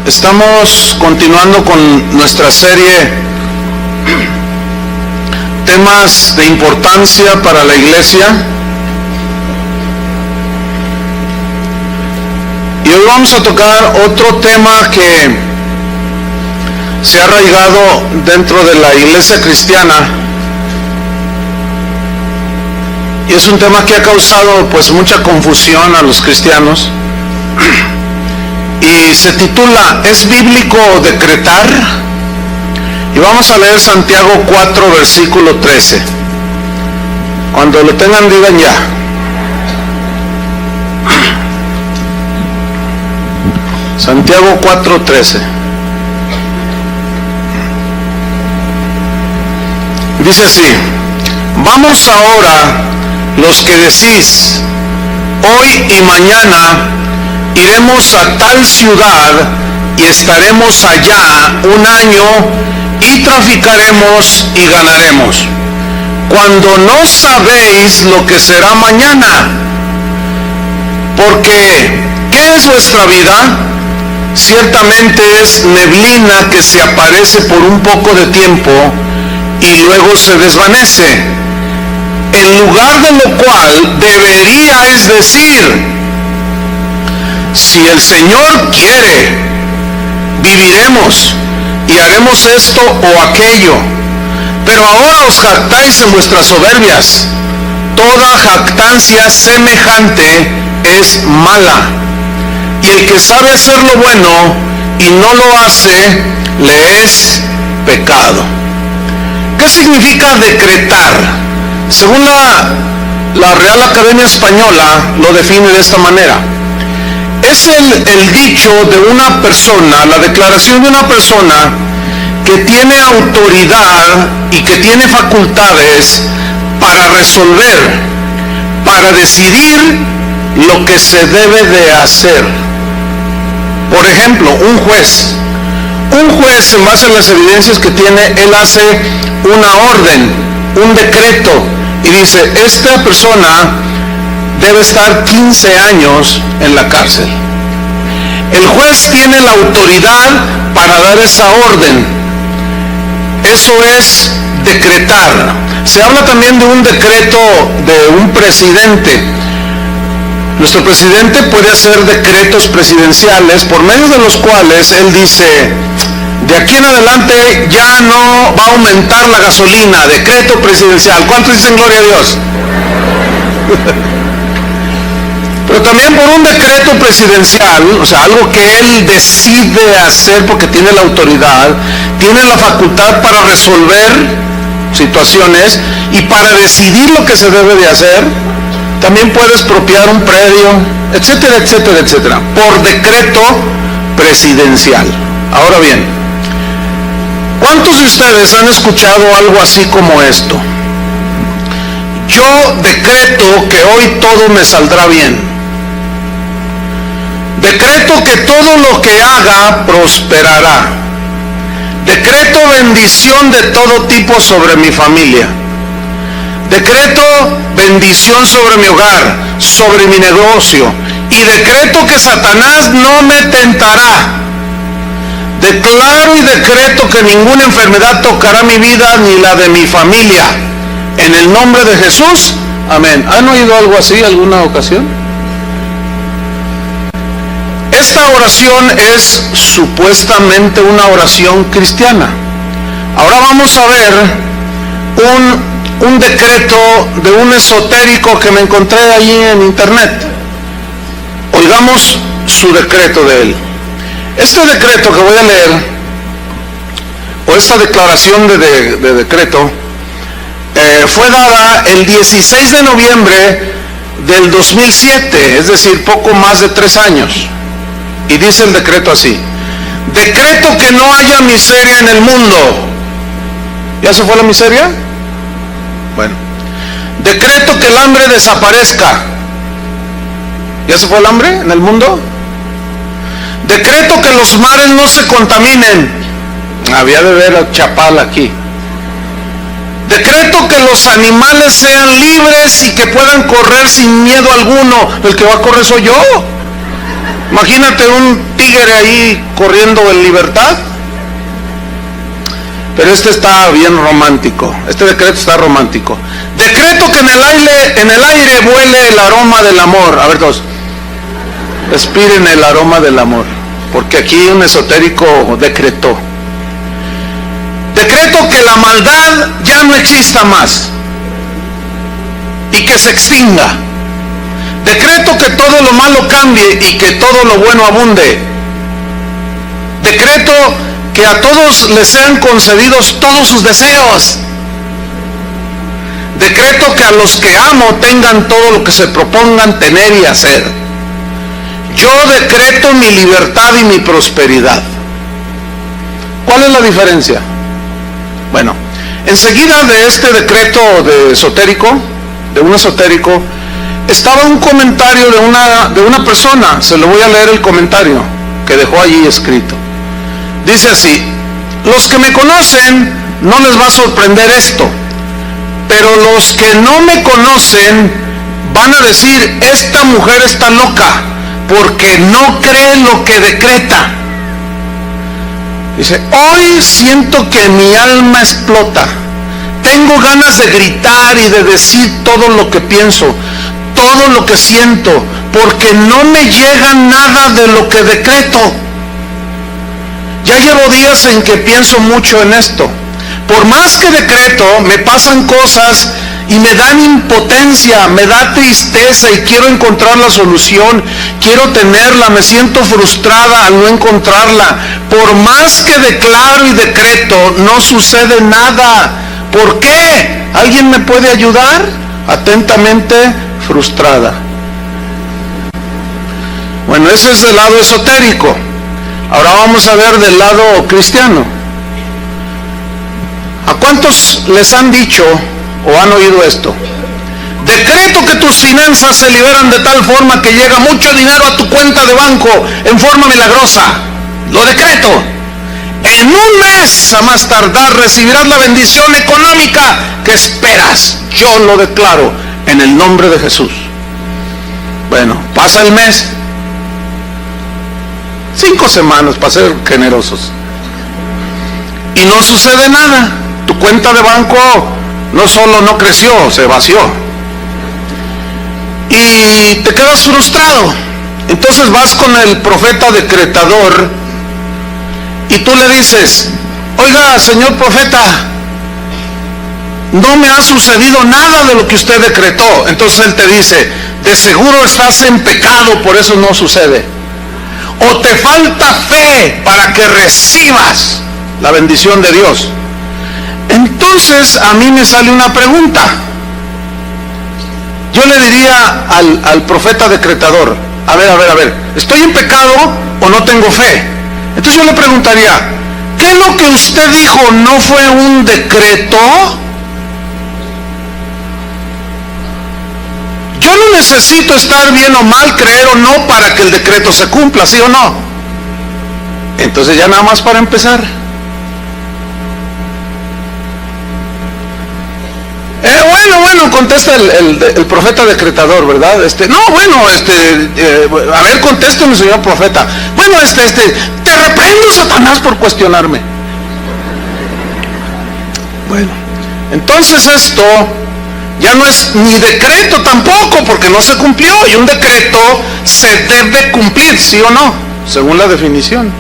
Estamos continuando con nuestra serie temas de importancia para la iglesia, y hoy vamos a tocar otro tema que se ha arraigado dentro de la iglesia cristiana, y es un tema que ha causado pues mucha confusión a los cristianos, y se titula ¿Es bíblico decretar? Y vamos a leer Santiago 4 versículo 13. Cuando lo tengan digan ya. Santiago 4:13. Dice así: vamos ahora los que decís, hoy y mañana iremos a tal ciudad y estaremos allá un año y traficaremos y ganaremos, cuando no sabéis lo que será mañana. Porque ¿qué es vuestra vida? Ciertamente es neblina que se aparece por un poco de tiempo y luego se desvanece. En lugar de lo cual deberíais decir, si el Señor quiere, viviremos y haremos esto o aquello. Pero ahora os jactáis en vuestras soberbias. Toda jactancia semejante es mala. Y el que sabe hacer lo bueno y no lo hace, le es pecado. ¿Qué significa decretar? Según la Real Academia Española lo define de esta manera. Es el dicho de una persona, la declaración de una persona que tiene autoridad y que tiene facultades para resolver, para decidir lo que se debe de hacer. Por ejemplo, un juez en base a las evidencias que tiene, él hace una orden, un decreto, y dice, esta persona debe estar 15 años en la cárcel. El juez tiene la autoridad para dar esa orden. Eso es decretar. Se habla también de un decreto de un presidente. Nuestro presidente puede hacer decretos presidenciales por medio de los cuales él dice, de aquí en adelante ya no va a aumentar la gasolina. Decreto presidencial. ¿Cuántos dicen gloria a Dios? Pero también por un decreto presidencial, o sea, algo que él decide hacer porque tiene la autoridad, tiene la facultad para resolver situaciones y para decidir lo que se debe de hacer. También puede expropiar un predio, etcétera, etcétera, etcétera, por decreto presidencial. Ahora bien, ¿cuántos de ustedes han escuchado algo así como esto? Yo decreto que hoy todo me saldrá bien. Decreto que todo lo que haga prosperará. Decreto bendición de todo tipo sobre mi familia. Decreto bendición sobre mi hogar, sobre mi negocio. Y decreto que Satanás no me tentará. Declaro y decreto que ninguna enfermedad tocará mi vida ni la de mi familia. En el nombre de Jesús, amén. ¿Han oído algo así alguna ocasión? Esta oración es supuestamente una oración cristiana. Ahora vamos a ver un decreto de un esotérico que me encontré allí en internet. Oigamos su decreto de él. Este decreto que voy a leer, o esta declaración de decreto, fue dada el 16 de noviembre del 2007, es decir, poco más de 3 años. Y dice el decreto así: decreto que no haya miseria en el mundo. ¿Ya se fue la miseria? Bueno. Decreto que el hambre desaparezca. ¿Ya se fue el hambre en el mundo? Decreto que los mares no se contaminen. Había de ver a Chapal aquí. Decreto que los animales sean libres y que puedan correr sin miedo alguno. El que va a correr soy yo. Imagínate un tigre ahí corriendo en libertad. Pero este está bien romántico, este decreto está romántico. Decreto que en el aire vuele el aroma del amor. A ver todos, respiren el aroma del amor, porque aquí un esotérico decretó. Decreto que la maldad ya no exista más y que se extinga. Decreto que todo lo malo cambie y que todo lo bueno abunde. Decreto que a todos les sean concedidos todos sus deseos. Decreto que a los que amo tengan todo lo que se propongan tener y hacer. Yo decreto mi libertad y mi prosperidad. ¿Cuál es la diferencia? Bueno, enseguida de este decreto de un esotérico, estaba un comentario de una persona. Se lo voy a leer el comentario que dejó allí escrito. Dice así: los que me conocen no les va a sorprender esto, pero los que no me conocen van a decir, esta mujer está loca, porque no cree lo que decreta. Dice, hoy siento que mi alma explota, tengo ganas de gritar y de decir todo lo que pienso, todo lo que siento, porque no me llega nada de lo que decreto. Ya llevo días en que pienso mucho en esto. Por más que decreto, me pasan cosas y me dan impotencia, me da tristeza y quiero encontrar la solución, quiero tenerla, me siento frustrada al no encontrarla. Por más que declaro y decreto, no sucede nada. ¿Por qué? ¿Alguien me puede ayudar? Atentamente, frustrada. Bueno, eso es del lado esotérico. Ahora vamos a ver del lado cristiano. ¿A cuántos les han dicho o han oído esto? Decreto que tus finanzas se liberan de tal forma que llega mucho dinero a tu cuenta de banco en forma milagrosa. Lo decreto. En un mes a más tardar recibirás la bendición económica que esperas. Yo lo declaro en el nombre de Jesús. Bueno, pasa el mes. 5 semanas para ser generosos. Y no sucede nada. Tu cuenta de banco no solo no creció, se vació. Y te quedas frustrado. Entonces vas con el profeta decretador y tú le dices, oiga, señor profeta, no me ha sucedido nada de lo que usted decretó. Entonces él te dice, de seguro estás en pecado, por eso no sucede. O te falta fe para que recibas la bendición de Dios. Entonces a mí me sale una pregunta. Yo le diría al profeta decretador, a ver, ¿estoy en pecado o no tengo fe? Entonces yo le preguntaría, ¿qué es lo que usted dijo no fue un decreto? Yo no necesito estar bien o mal, creer o no, para que el decreto se cumpla, ¿sí o no? Entonces ya nada más para empezar. Bueno, contesta el profeta decretador, ¿verdad? A ver, contésteme, señor profeta. Bueno, te reprendo, Satanás, por cuestionarme. Bueno, entonces esto ya no es ni decreto tampoco, porque no se cumplió, y un decreto se debe cumplir, ¿sí o no? Según la definición.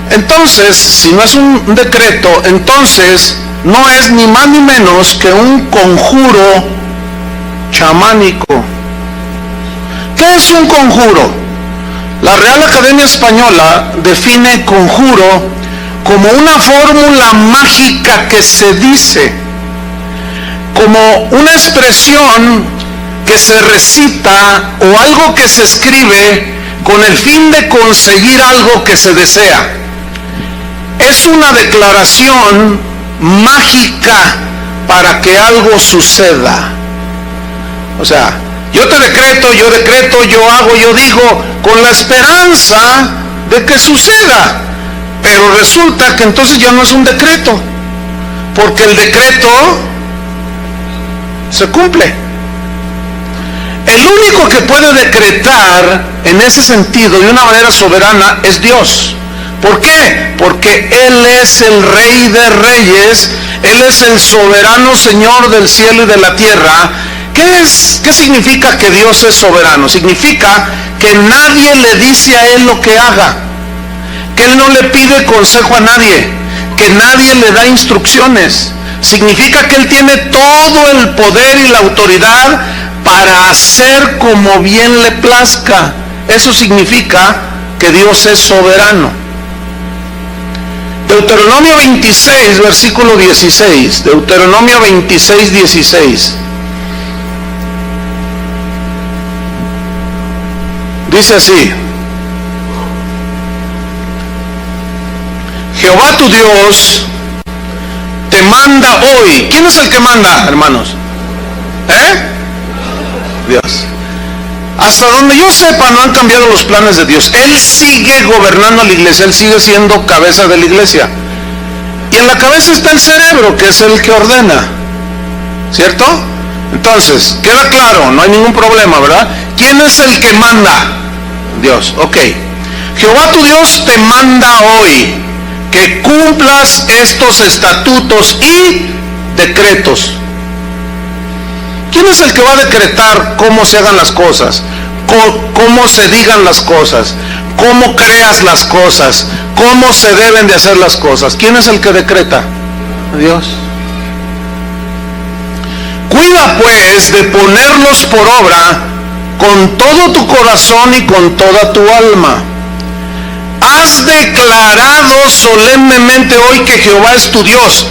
Entonces, si no es un decreto, entonces no es ni más ni menos que un conjuro chamánico. ¿Qué es un conjuro? La Real Academia Española define conjuro como una fórmula mágica que se dice, como una expresión que se recita o algo que se escribe con el fin de conseguir algo que se desea. Es una declaración mágica para que algo suceda. O sea, yo te decreto, yo hago, yo digo, con la esperanza de que suceda. Pero resulta que entonces ya no es un decreto, porque el decreto se cumple. El único que puede decretar en ese sentido de una manera soberana es Dios. ¿Por qué? Porque Él es el Rey de Reyes, Él es el soberano Señor del cielo y de la tierra. ¿Qué significa que Dios es soberano? Significa que nadie le dice a Él lo que haga, que Él no le pide consejo a nadie, que nadie le da instrucciones. Significa que Él tiene todo el poder y la autoridad para hacer como bien le plazca. Eso significa que Dios es soberano. Deuteronomio 26, versículo 16. Deuteronomio 26, 16. Dice así: Jehová tu Dios te manda hoy. ¿Quién es el que manda, hermanos? Dios. Hasta donde yo sepa, no han cambiado los planes de Dios. Él sigue gobernando la iglesia, Él sigue siendo cabeza de la iglesia. Y en la cabeza está el cerebro, que es el que ordena, ¿cierto? Entonces, queda claro, no hay ningún problema, ¿verdad? ¿Quién es el que manda? Dios, ok. Jehová tu Dios te manda hoy que cumplas estos estatutos y decretos. ¿Quién es el que va a decretar cómo se hagan las cosas? Cómo se digan las cosas, cómo creas las cosas, cómo se deben de hacer las cosas. ¿Quién es el que decreta? Dios. Cuida pues de ponerlos por obra con todo tu corazón y con toda tu alma. Has declarado solemnemente hoy que Jehová es tu Dios.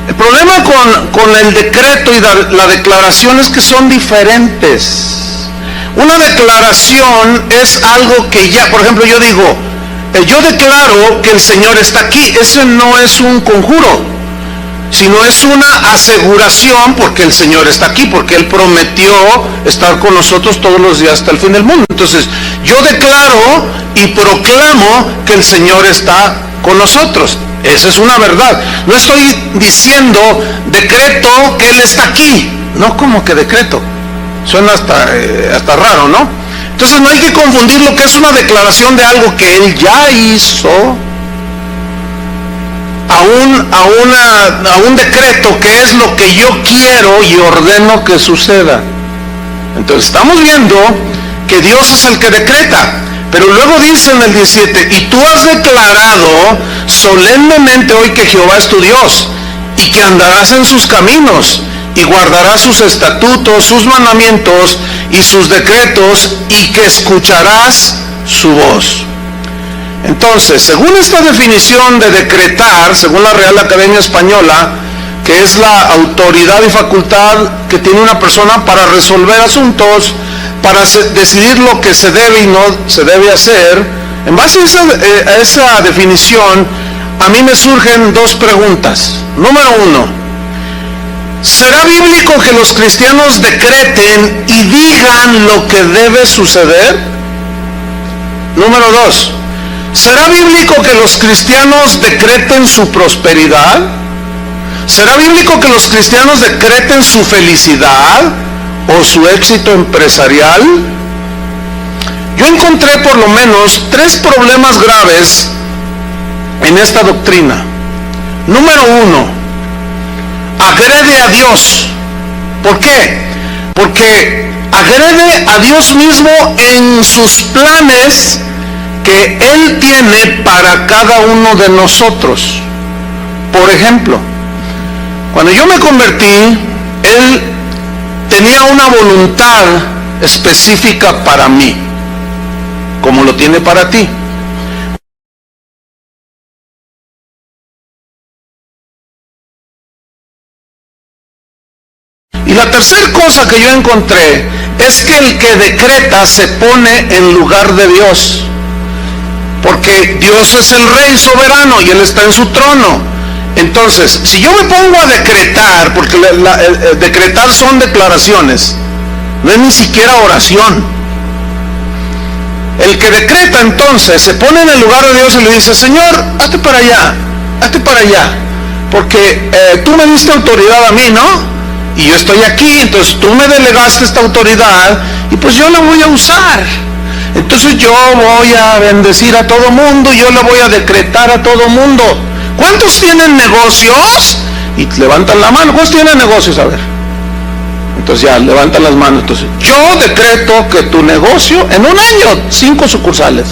El problema con el decreto y la declaración es que son diferentes. Una declaración es algo que ya, por ejemplo, yo digo, yo declaro que el Señor está aquí. Ese no es un conjuro, sino es una aseguración, porque el Señor está aquí, porque Él prometió estar con nosotros todos los días hasta el fin del mundo. Entonces, yo declaro y proclamo que el Señor está con nosotros. Esa es una verdad. No estoy diciendo decreto que Él está aquí. No, como que decreto. Suena hasta raro, ¿no? Entonces no hay que confundir lo que es una declaración de algo que Él ya hizo a un decreto que es lo que yo quiero y ordeno que suceda. Entonces estamos viendo que Dios es el que decreta. Pero luego dice en el 17, y tú has declarado solemnemente hoy que Jehová es tu Dios, y que andarás en sus caminos, y guardarás sus estatutos, sus mandamientos y sus decretos, y que escucharás su voz. Entonces, según esta definición de decretar, según la Real Academia Española, que es la autoridad y facultad que tiene una persona para resolver asuntos, para decidir lo que se debe y no se debe hacer, en base a esa definición, a mí me surgen dos preguntas. Número uno, ¿será bíblico que los cristianos decreten y digan lo que debe suceder? Número dos, ¿será bíblico que los cristianos decreten su prosperidad? ¿Será bíblico que los cristianos decreten su felicidad o su éxito empresarial? Yo encontré por lo menos 3 problemas graves en esta doctrina. Número 1, agrede a Dios. ¿Por qué? Porque agrede a Dios mismo en sus planes que Él tiene para cada uno de nosotros. Por ejemplo, cuando yo me convertí, Él tenía una voluntad específica para mí, como lo tiene para ti. Y la tercera cosa que yo encontré es que el que decreta se pone en lugar de Dios, porque Dios es el Rey soberano y Él está en su trono. Entonces, si yo me pongo a decretar, porque decretar son declaraciones, no es ni siquiera oración. El que decreta entonces se pone en el lugar de Dios y le dice, Señor, hazte para allá, porque tú me diste autoridad a mí, ¿no? y yo estoy aquí, entonces tú me delegaste esta autoridad y pues yo la voy a usar. Entonces yo voy a bendecir a todo mundo, yo la voy a decretar a todo mundo. ¿Cuántos tienen negocios? Y levantan la mano. ¿Cuántos tienen negocios? A ver. Entonces ya levantan las manos. Entonces yo decreto que tu negocio en un año 5 sucursales.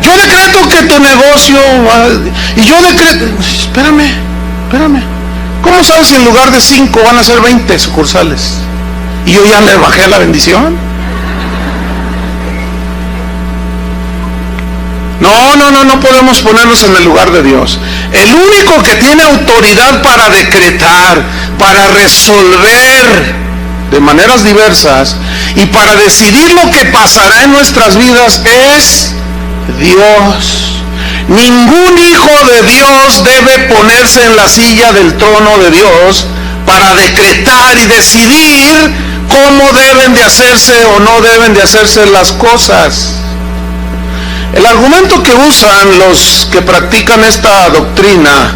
Yo decreto que tu negocio, y yo decreto, espérame. ¿Cómo sabes si en lugar de 5 van a ser 20 sucursales? Y yo ya le bajé la bendición. No podemos ponernos en el lugar de Dios. El único que tiene autoridad para decretar, para resolver de maneras diversas y para decidir lo que pasará en nuestras vidas es Dios. Ningún hijo de Dios debe ponerse en la silla del trono de Dios para decretar y decidir cómo deben de hacerse o no deben de hacerse las cosas. El argumento que usan los que practican esta doctrina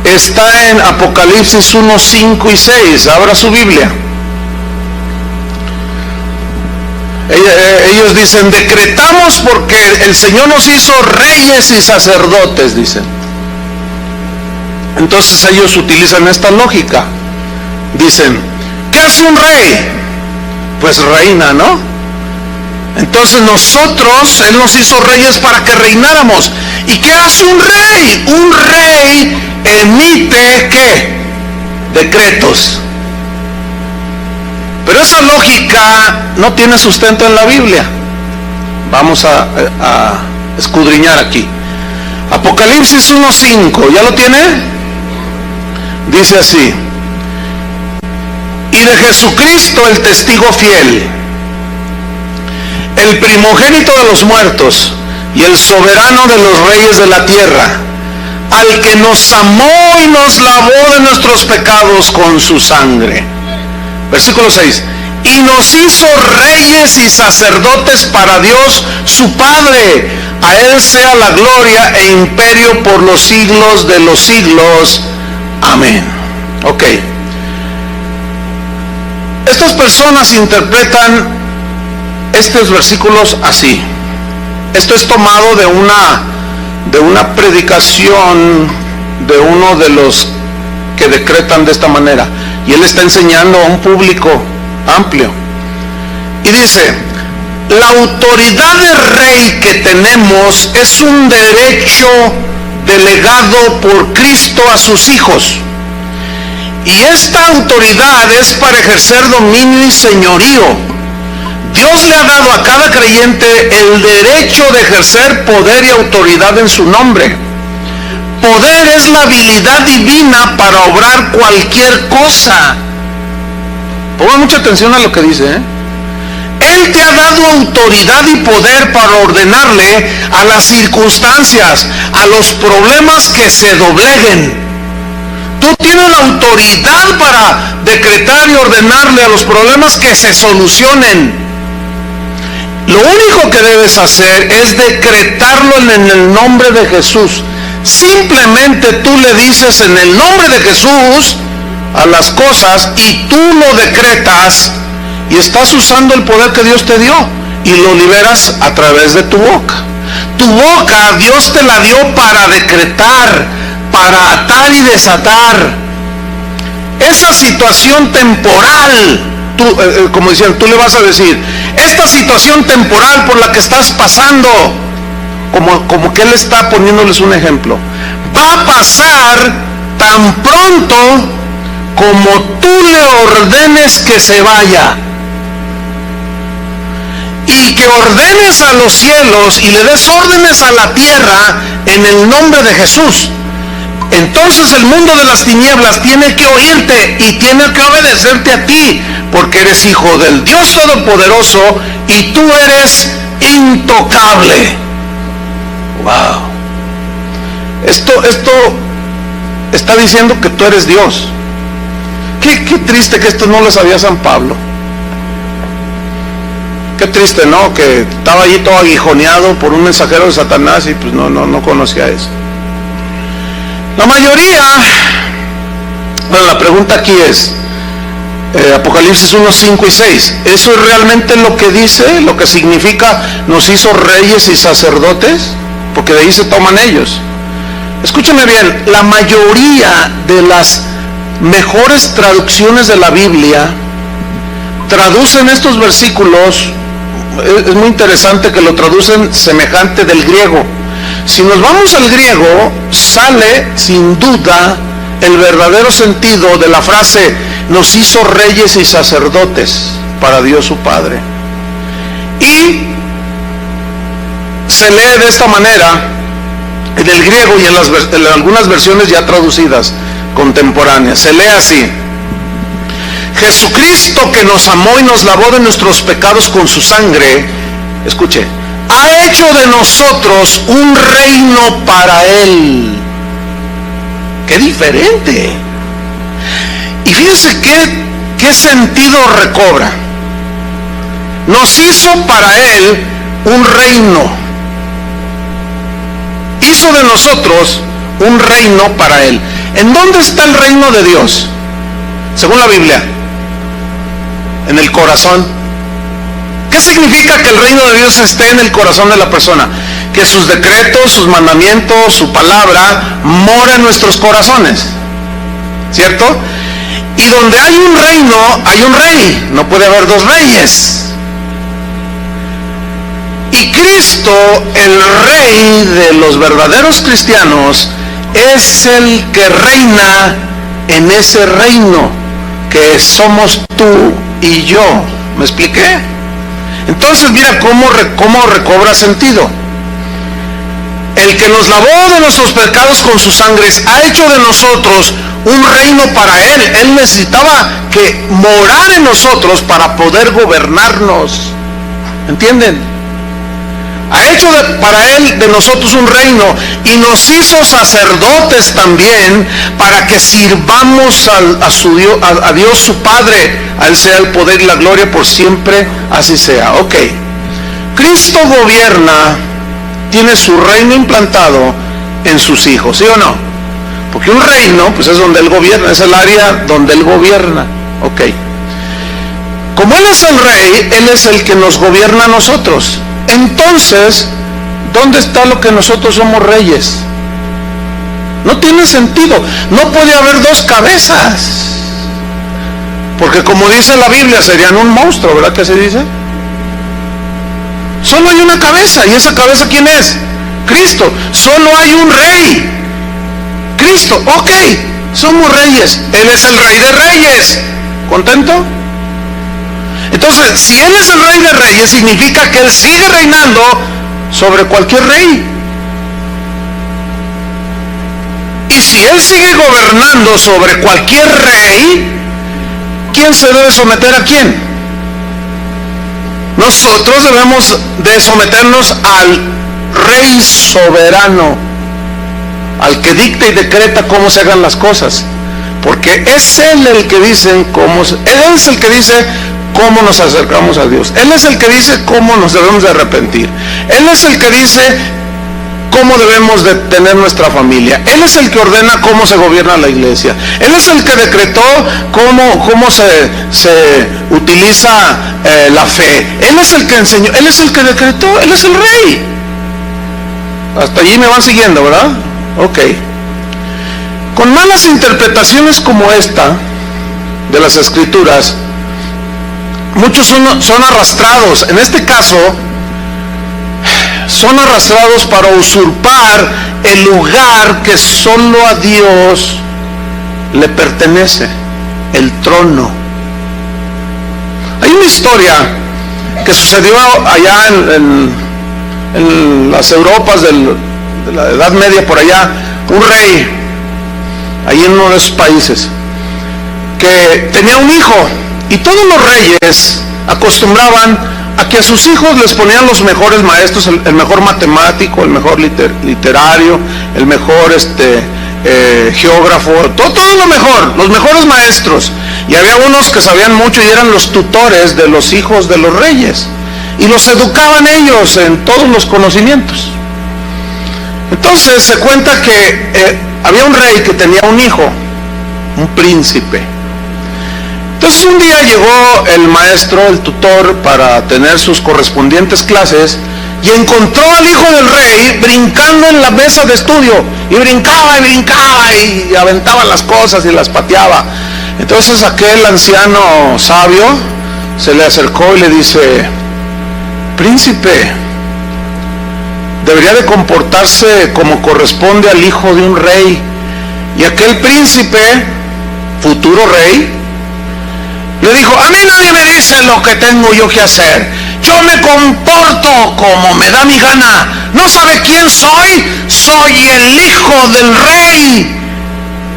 está en Apocalipsis 1, 5 y 6. Abra su Biblia. Ellos dicen, decretamos porque el Señor nos hizo reyes y sacerdotes, dicen. Entonces ellos utilizan esta lógica. Dicen, ¿qué hace un rey? Pues reina, ¿no? Entonces nosotros, Él nos hizo reyes para que reináramos. ¿Y qué hace un rey? Un rey emite, ¿qué? Decretos. Pero esa lógica no tiene sustento en la Biblia. Vamos a escudriñar aquí. Apocalipsis 1:5, ¿ya lo tiene? Dice así: y de Jesucristo el testigo fiel, el primogénito de los muertos y el soberano de los reyes de la tierra, al que nos amó y nos lavó de nuestros pecados con su sangre. Versículo 6: y nos hizo reyes y sacerdotes para Dios su Padre. A Él sea la gloria e imperio por los siglos de los siglos. Amén. Ok. Estas personas interpretan estos versículos así. Esto es tomado de una predicación de uno de los que decretan de esta manera, y él está enseñando a un público amplio y dice: la autoridad de rey que tenemos es un derecho delegado por Cristo a sus hijos, y esta autoridad es para ejercer dominio y señorío. Dios le ha dado a cada creyente el derecho de ejercer poder y autoridad en su nombre. Poder es la habilidad divina para obrar cualquier cosa. Pongan mucha atención a lo que dice, Él te ha dado autoridad y poder para ordenarle a las circunstancias, a los problemas que se dobleguen. Tú tienes la autoridad para decretar y ordenarle a los problemas que se solucionen. Lo único que debes hacer es decretarlo en el nombre de Jesús. Simplemente tú le dices en el nombre de Jesús a las cosas y tú lo decretas, y estás usando el poder que Dios te dio y lo liberas a través de tu boca. Tu boca Dios te la dio para decretar, para atar y desatar. Esa situación temporal, como decían, tú le vas a decir: esta situación temporal por la que estás pasando, como que Él está poniéndoles un ejemplo, va a pasar tan pronto como tú le ordenes que se vaya, y que ordenes a los cielos y le des órdenes a la tierra en el nombre de Jesús. Entonces el mundo de las tinieblas tiene que oírte y tiene que obedecerte a ti, porque eres hijo del Dios Todopoderoso y tú eres intocable. Wow. Esto está diciendo que tú eres Dios. Qué triste que esto no lo sabía San Pablo. Qué triste, ¿no? Que estaba allí todo aguijoneado por un mensajero de Satanás y pues no conocía eso. La mayoría Bueno, la pregunta aquí es, Apocalipsis 1, 5 y 6, ¿eso es realmente lo que dice, lo que significa nos hizo reyes y sacerdotes? Porque de ahí se toman ellos. Escúcheme bien, la mayoría de las mejores traducciones de la Biblia traducen estos versículos, es muy interesante que lo traducen semejante del griego. Si nos vamos al griego, sale sin duda el verdadero sentido de la frase nos hizo reyes y sacerdotes para Dios su Padre. Y se lee de esta manera en el griego y en algunas versiones ya traducidas contemporáneas. Se lee así: Jesucristo, que nos amó y nos lavó de nuestros pecados con su sangre, escuche, ha hecho de nosotros un reino para Él. ¡Qué diferente! Y fíjense qué sentido recobra. Nos hizo para Él un reino. Hizo de nosotros un reino para Él. ¿En dónde está el reino de Dios? Según la Biblia, en el corazón. ¿Qué significa que el reino de Dios esté en el corazón de la persona? Que sus decretos, sus mandamientos, su palabra mora en nuestros corazones, ¿cierto? Y donde hay un reino, hay un rey. No puede haber dos reyes. Y Cristo, el rey de los verdaderos cristianos, es el que reina en ese reino que somos tú y yo. ¿Me expliqué? Entonces mira cómo recobra sentido. El que nos lavó de nuestros pecados con sus sangres ha hecho de nosotros un reino para Él. Él necesitaba que morar en nosotros para poder gobernarnos. ¿Entienden? Ha hecho para Él de nosotros un reino y nos hizo sacerdotes también para que sirvamos a Dios su Padre. A Él sea el poder y la gloria por siempre, así sea. Ok, Cristo gobierna, tiene su reino implantado en sus hijos, ¿sí o no? Porque un reino pues es donde Él gobierna, es el área donde Él gobierna. Ok, como Él es el rey, Él es el que nos gobierna a nosotros. Entonces, ¿dónde está lo que nosotros somos reyes? No tiene sentido. No puede haber dos cabezas, porque como dice la Biblia, serían un monstruo, ¿verdad que se dice? Solo hay una cabeza, y esa cabeza ¿quién es? Cristo. Solo hay un rey, Cristo. Ok, somos reyes. Él es el rey de reyes. ¿Contento? Entonces, si Él es el rey de reyes, significa que Él sigue reinando sobre cualquier rey. Y si Él sigue gobernando sobre cualquier rey, ¿quién se debe someter a quién? Nosotros debemos de someternos al rey soberano, al que dicta y decreta cómo se hagan las cosas, porque es Él el que dice Él es el que dice cómo nos acercamos a Dios. Él es el que dice cómo nos debemos de arrepentir. Él es el que dice cómo debemos de tener nuestra familia. Él es el que ordena cómo se gobierna la iglesia. Él es el que decretó cómo se utiliza la fe. Él es el que enseñó, Él es el que decretó, Él es el rey. Hasta allí me van siguiendo, ¿verdad? Ok. Con malas interpretaciones como esta de las Escrituras, muchos son arrastrados. En este caso, son arrastrados para usurpar el lugar que solo a Dios le pertenece, el trono. Hay una historia que sucedió allá en las Europas de la Edad Media, por allá, un rey, ahí en uno de esos países, que tenía un hijo. Y todos los reyes acostumbraban a que a sus hijos les ponían los mejores maestros, el mejor matemático, el mejor literario, el mejor geógrafo, todo lo mejor, los mejores maestros. Y había unos que sabían mucho y eran los tutores de los hijos de los reyes. Y los educaban ellos en todos los conocimientos. Entonces se cuenta que había un rey que tenía un hijo. un príncipe. Entonces un día llegó el maestro, el tutor, para tener sus correspondientes clases, y encontró al hijo del rey brincando en la mesa de estudio, y brincaba y aventaba las cosas y las pateaba. Entonces aquel anciano sabio se le acercó y le dice: príncipe, debería de comportarse como corresponde al hijo de un rey. Y aquel príncipe, futuro rey, le dijo: a mí nadie me dice lo que tengo yo que hacer. Yo me comporto como me da mi gana. ¿No sabe quién soy? Soy el hijo del rey.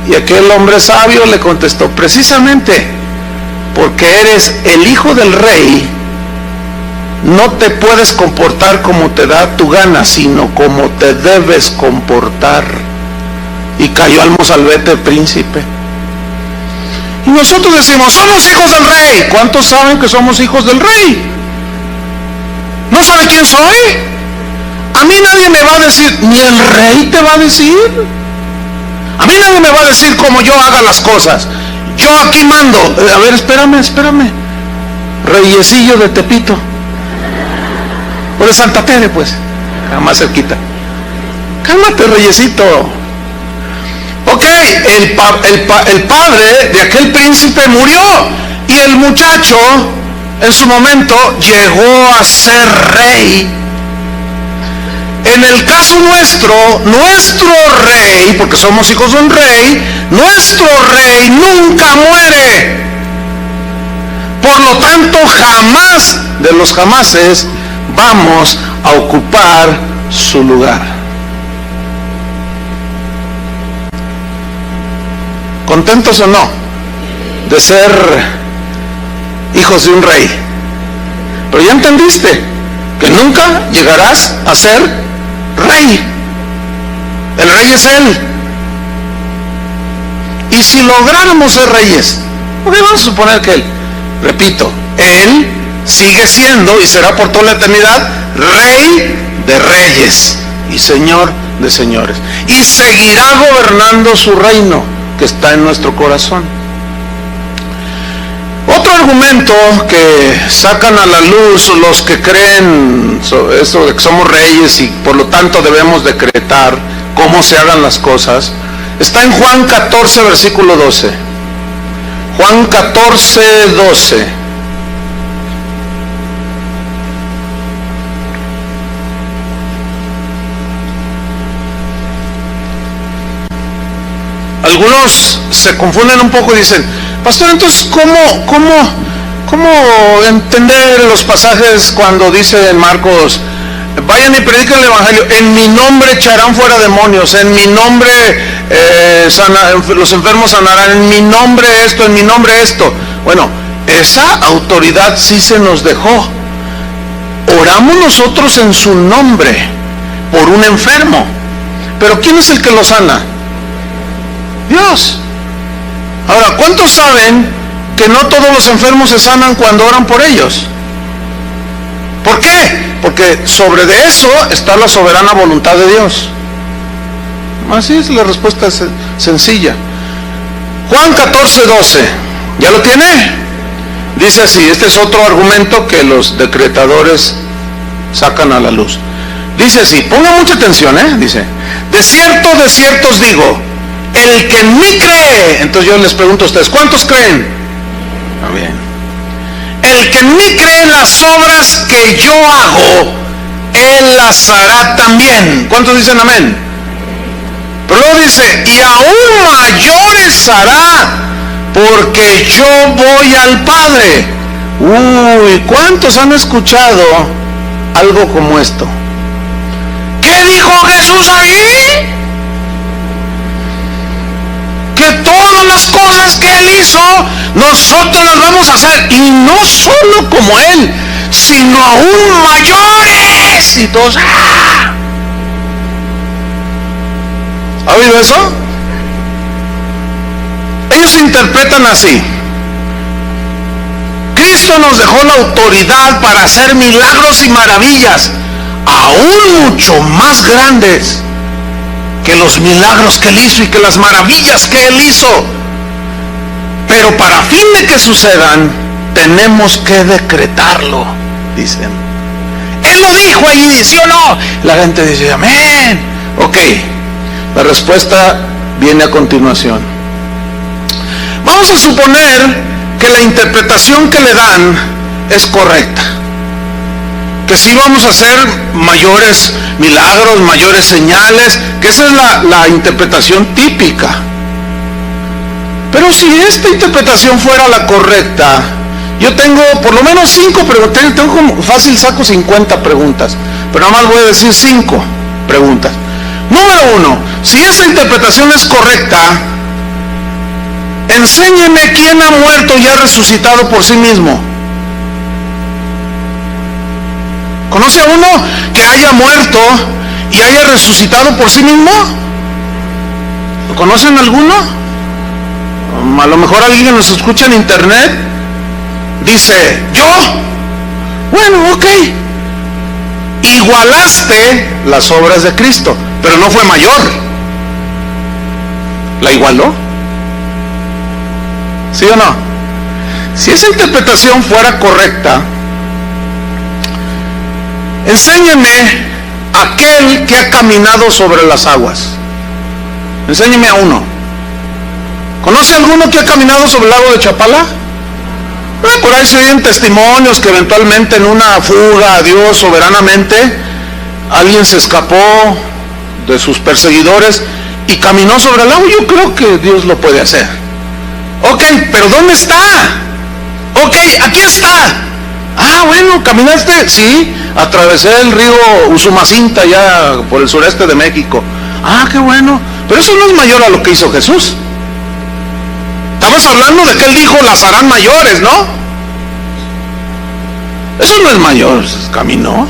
Y aquel hombre sabio le contestó: precisamente porque eres el hijo del rey, no te puedes comportar como te da tu gana, sino como te debes comportar. Y cayó al mozalbete el príncipe. Y nosotros decimos: somos hijos del rey. ¿Cuántos saben que somos hijos del rey? ¿No sabe quién soy? A mí nadie me va a decir, ni el rey te va a decir. A mí nadie me va a decir cómo yo haga las cosas. Yo aquí mando. A ver, espérame. Reyecillo de Tepito. O de Santa Tere, pues. Más cerquita. Cálmate, reyecito. Ok, el padre de aquel príncipe murió, y el muchacho en su momento llegó a ser rey. En el caso nuestro rey, porque somos hijos de un rey, nuestro rey nunca muere. Por lo tanto, jamás de los jamases vamos a ocupar su lugar. ¿Contentos o no de ser hijos de un rey? Pero ya entendiste que nunca llegarás a ser rey. El rey es Él. Y si lográramos ser reyes, porque vamos a suponer que Él, repito, Él sigue siendo y será por toda la eternidad Rey de reyes y Señor de señores, y seguirá gobernando su reino que está en nuestro corazón. Otro argumento que sacan a la luz los que creen eso de que somos reyes y por lo tanto debemos decretar cómo se hagan las cosas, está en Juan 14, versículo 12. Juan 14, 12. Algunos se confunden un poco y dicen: pastor, entonces ¿cómo entender los pasajes cuando dice en Marcos: vayan y prediquen el evangelio, en mi nombre echarán fuera demonios, en mi nombre los enfermos sanarán, en mi nombre esto, en mi nombre esto? Bueno, esa autoridad sí se nos dejó. Oramos nosotros en su nombre por un enfermo, pero ¿quién es el que lo sana? Dios. Ahora, ¿cuántos saben que no todos los enfermos se sanan cuando oran por ellos? ¿Por qué? Porque sobre de eso está la soberana voluntad de Dios. Así es, la respuesta es sencilla. Juan 14, 12. ¿Ya lo tiene? Dice así, este es otro argumento que los decretadores sacan a la luz. Dice así, ponga mucha atención, dice: de cierto os digo, el que en mí cree. Entonces yo les pregunto a ustedes, ¿cuántos creen? Está bien. El que en mí cree, las obras que yo hago, él las hará también. ¿Cuántos dicen amén? Pero luego dice: y aún mayores hará, porque yo voy al Padre. Uy, ¿cuántos han escuchado algo como esto? ¿Qué dijo Jesús ahí? Que todas las cosas que Él hizo, nosotros las vamos a hacer, y no solo como Él, sino aún mayores. Y todos, ¡ah! ¿Ha oído eso? Ellos interpretan así: Cristo nos dejó la autoridad para hacer milagros y maravillas, aún mucho más grandes que los milagros que Él hizo y que las maravillas que Él hizo. pero para fin de que sucedan, tenemos que decretarlo, dicen. Él lo dijo ahí, ¿sí o no? La gente dice, amén. Ok, la respuesta viene a continuación. Vamos a suponer que la interpretación que le dan es correcta, que sí vamos a hacer mayores milagros, mayores señales, que esa es la interpretación típica. Pero si esta interpretación fuera la correcta, yo tengo por lo menos 5 preguntas. Tengo como fácil, saco 50 preguntas, pero nada más voy a decir 5 preguntas. Número 1, si esa interpretación es correcta, enséñeme quién ha muerto y ha resucitado por sí mismo. ¿Conoce a uno que haya muerto y haya resucitado por sí mismo? ¿Lo conocen alguno? A lo mejor alguien nos escucha en internet. Dice, ¿yo? Bueno, ok. Igualaste las obras de Cristo, pero no fue mayor. ¿La igualó? ¿Sí o no? Si esa interpretación fuera correcta, enséñeme aquel que ha caminado sobre las aguas. Enséñeme a uno. ¿Conoce alguno que ha caminado sobre el lago de Chapala? Por ahí se oyen testimonios que eventualmente en una fuga a Dios soberanamente, alguien se escapó de sus perseguidores y caminó sobre el lago. Yo creo que Dios lo puede hacer. Ok, pero ¿dónde está? Ok, aquí está. Ah, bueno, ¿caminaste? Sí, atravesé el río Usumacinta ya por el sureste de México. Ah, qué bueno. Pero eso no es mayor a lo que hizo Jesús. Estamos hablando de que él dijo, las harán mayores, ¿no? Eso no es mayor, caminó.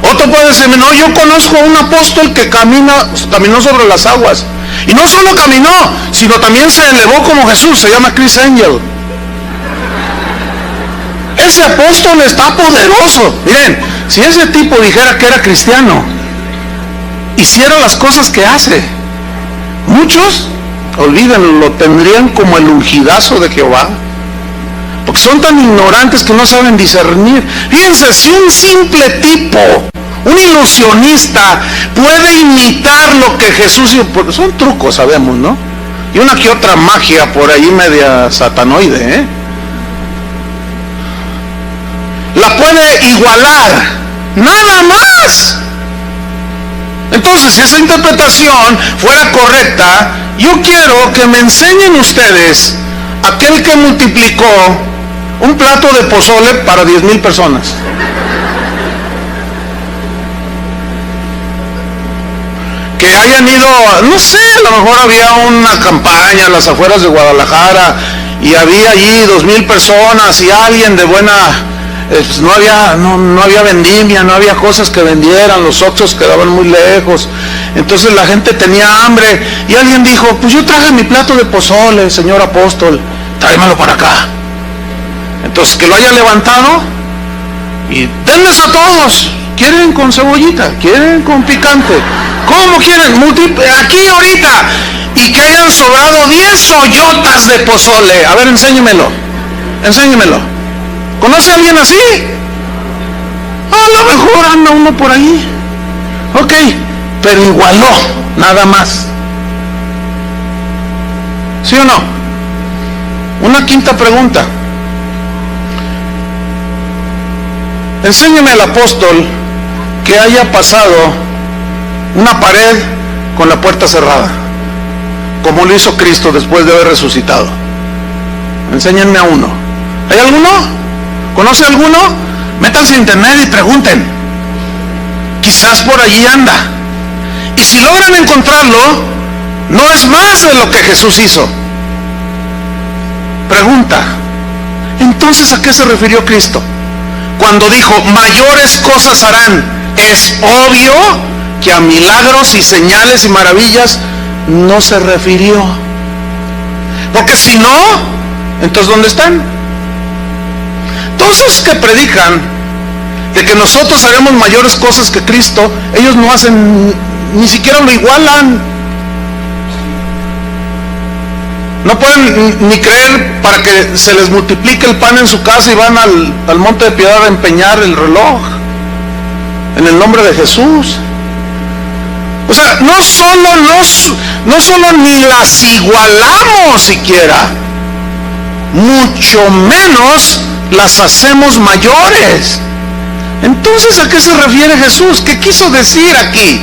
Otro puede decir, no, yo conozco a un apóstol que caminó sobre las aguas. Y no solo caminó, sino también se elevó como Jesús, se llama Chris Angel. Ese apóstol está poderoso. Miren, si ese tipo dijera que era cristiano, hiciera las cosas que hace, muchos, olvídenlo, lo tendrían como el ungidazo de Jehová, porque son tan ignorantes que no saben discernir. Fíjense, si un simple tipo, un ilusionista, puede imitar lo que Jesús hizo, porque son trucos, sabemos, ¿no? Y una que otra magia por ahí media satanoide, la puede igualar, nada más. Entonces, si esa interpretación fuera correcta, yo quiero que me enseñen ustedes aquel que multiplicó un plato de pozole para 10,000 personas. Que hayan ido, no sé, a lo mejor había una campaña a las afueras de Guadalajara y había allí 2,000 personas y alguien de buena... Pues no había vendimia, no había cosas que vendieran, los oxxos quedaban muy lejos, entonces la gente tenía hambre y alguien dijo, pues yo traje mi plato de pozole, señor apóstol, tráemelo para acá. Entonces que lo haya levantado y denles a todos. ¿Quieren con cebollita? ¿Quieren con picante? ¿Cómo quieren? Aquí ahorita. Y que hayan sobrado 10 ollotas de pozole. A ver, enséñemelo. ¿Conoce a alguien así? A lo mejor anda uno por ahí. Ok, pero igualó, nada más. ¿Sí o no? Una quinta pregunta. Enséñame al apóstol que haya pasado una pared con la puerta cerrada, como lo hizo Cristo después de haber resucitado. Enséñenme a uno. ¿Hay alguno? ¿Conoce alguno? Métanse a internet y pregunten. Quizás por allí anda. Y si logran encontrarlo, no es más de lo que Jesús hizo. Pregunta, entonces ¿a qué se refirió Cristo cuando dijo, mayores cosas harán? Es obvio que a milagros y señales y maravillas no se refirió. Porque si no, entonces ¿dónde están? Todos esos que predican de que nosotros haremos mayores cosas que Cristo, ellos no hacen, ni siquiera lo igualan. No pueden ni creer para que se les multiplique el pan en su casa y van al monte de Piedad a empeñar el reloj en el nombre de Jesús. O sea, no solo ni las igualamos siquiera, mucho menos las hacemos mayores. Entonces, ¿a qué se refiere Jesús? ¿Qué quiso decir aquí?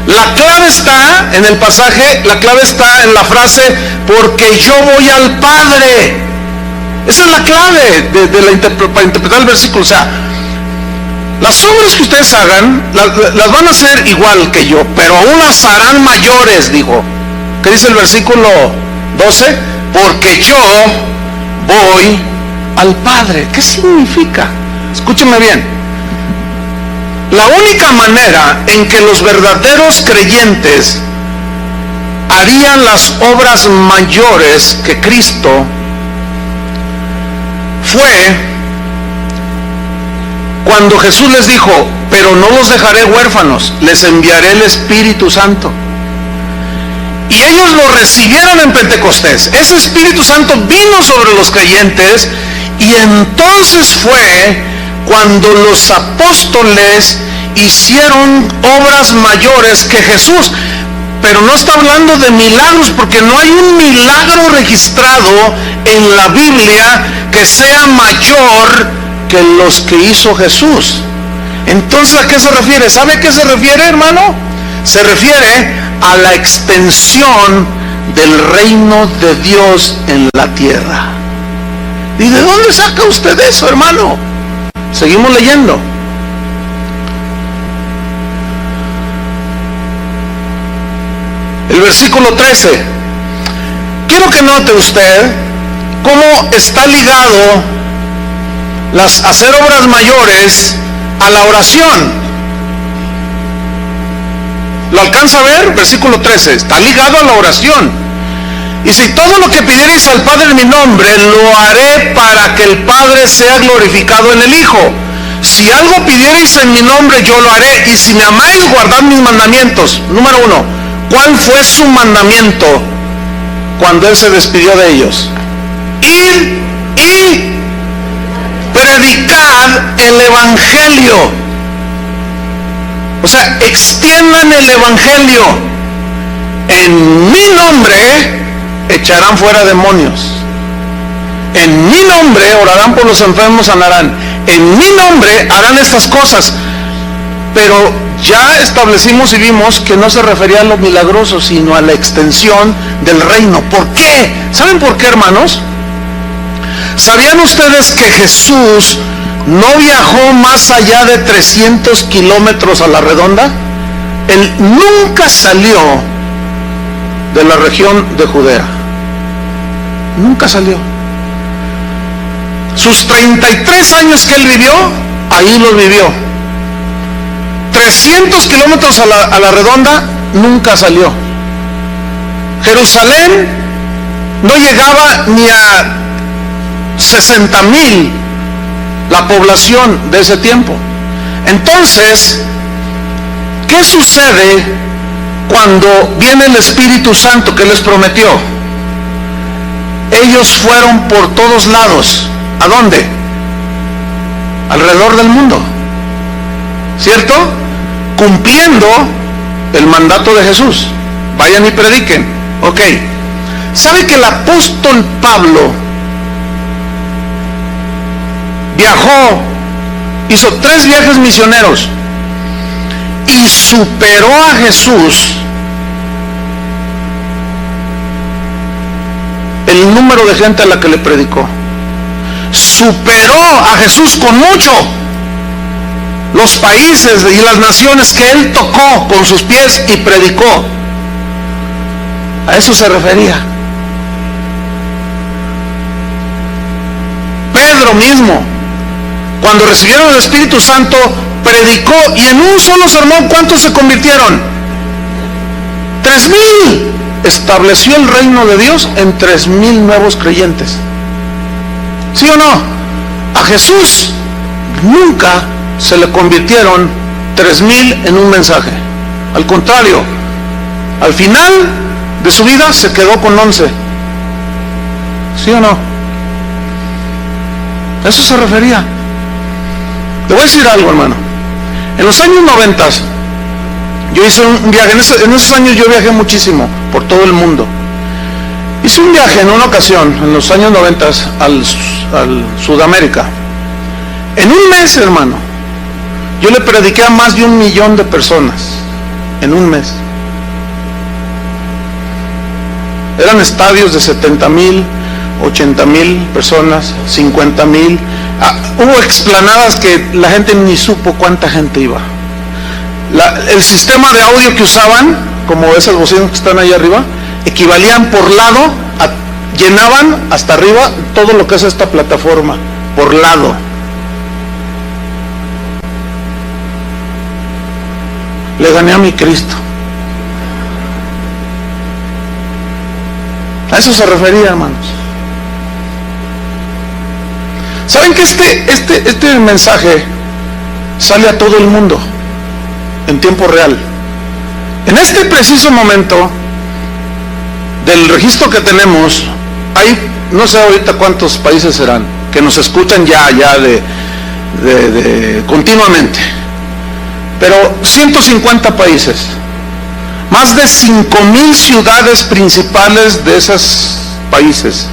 La clave está en el pasaje, la clave está en la frase, porque yo voy al Padre. Esa es la clave para interpretar el versículo. O sea, las obras que ustedes hagan, las van a hacer igual que yo, pero aún las harán mayores, dijo. ¿Qué dice el versículo 12? Porque yo voy al Padre. ¿Qué significa? Escúcheme bien. La única manera en que los verdaderos creyentes harían las obras mayores que Cristo fue cuando Jesús les dijo: pero no los dejaré huérfanos, les enviaré el Espíritu Santo. Y ellos lo recibieron en Pentecostés. Ese Espíritu Santo vino sobre los creyentes, y entonces fue cuando los apóstoles hicieron obras mayores que Jesús. Pero no está hablando de milagros, porque no hay un milagro registrado en la Biblia que sea mayor que los que hizo Jesús. Entonces, ¿a qué se refiere? ¿Sabe a qué se refiere, hermano? Se refiere a la extensión del reino de Dios en la tierra. ¿Y de dónde saca usted eso, hermano? Seguimos leyendo. El versículo 13. Quiero que note usted cómo está ligado hacer obras mayores a la oración. ¿Lo alcanza a ver? Versículo 13. Está ligado a la oración. Y si todo lo que pidierais al Padre en mi nombre, lo haré para que el Padre sea glorificado en el Hijo. Si algo pidierais en mi nombre, yo lo haré. Y si me amáis, guardad mis mandamientos. Número 1. ¿Cuál fue su mandamiento cuando Él se despidió de ellos? Ir y predicad el Evangelio. O sea, extiendan el Evangelio. En mi nombre echarán fuera demonios. En mi nombre orarán por los enfermos, sanarán. En mi nombre harán estas cosas. Pero ya establecimos y vimos que no se refería a lo milagroso, sino a la extensión del reino. ¿Por qué? ¿Saben por qué, hermanos? ¿Sabían ustedes que Jesús no viajó más allá de 300 kilómetros a la redonda? Él nunca salió de la región de Judea. Nunca salió. Sus 33 años que Él vivió, ahí los vivió. 300 kilómetros a la redonda, nunca salió. Jerusalén no llegaba ni a 60,000 la población de ese tiempo. Entonces, ¿qué sucede cuando viene el Espíritu Santo que les prometió? Ellos fueron por todos lados. ¿A dónde? Alrededor del mundo, ¿cierto? Cumpliendo el mandato de Jesús. Vayan y prediquen. Ok. ¿Sabe que el apóstol Pablo viajó, hizo 3 viajes misioneros y superó a Jesús el número de gente a la que le predicó? Superó a Jesús con mucho los países y las naciones que Él tocó con sus pies y predicó. A eso se refería. Pedro mismo, cuando recibieron el Espíritu Santo, predicó, y en un solo sermón, ¿cuántos se convirtieron? 3,000. Estableció el reino de Dios en 3,000 nuevos creyentes. ¿Sí o no? A Jesús nunca se le convirtieron 3,000 en un mensaje. Al contrario, al final de su vida se quedó con 11. ¿Sí o no? A eso se refería. Le voy a decir algo, hermano. En los años 90, yo hice un viaje. En esos años yo viajé muchísimo por todo el mundo. Hice un viaje en una ocasión, en los años 90, al Sudamérica. En un mes, hermano, yo le prediqué a más de 1 millón de personas. En un mes. Eran estadios de 70,000, 80,000 personas, 50,000. Hubo explanadas que la gente ni supo cuánta gente iba. El sistema de audio que usaban, como esas bocinas que están ahí arriba, equivalían por lado, llenaban hasta arriba todo lo que es esta plataforma, por lado. Le gané a mi Cristo. A eso se refería, hermanos. ¿Saben que este mensaje sale a todo el mundo en tiempo real? En este preciso momento del registro que tenemos, hay, no sé ahorita cuántos países serán, que nos escuchan ya continuamente, pero 150 países, más de 5,000 ciudades principales de esos países.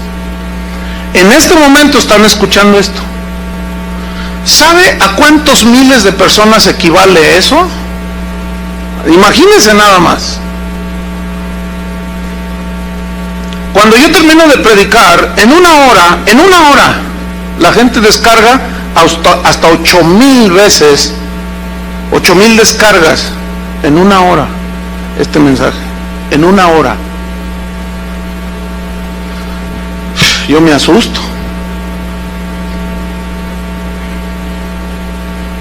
En este momento están escuchando esto. ¿Sabe a cuántos miles de personas equivale eso? Imagínense nada más. Cuando yo termino de predicar, en una hora, la gente descarga hasta 8,000 veces, 8,000 descargas en una hora este mensaje, en una hora. Yo me asusto.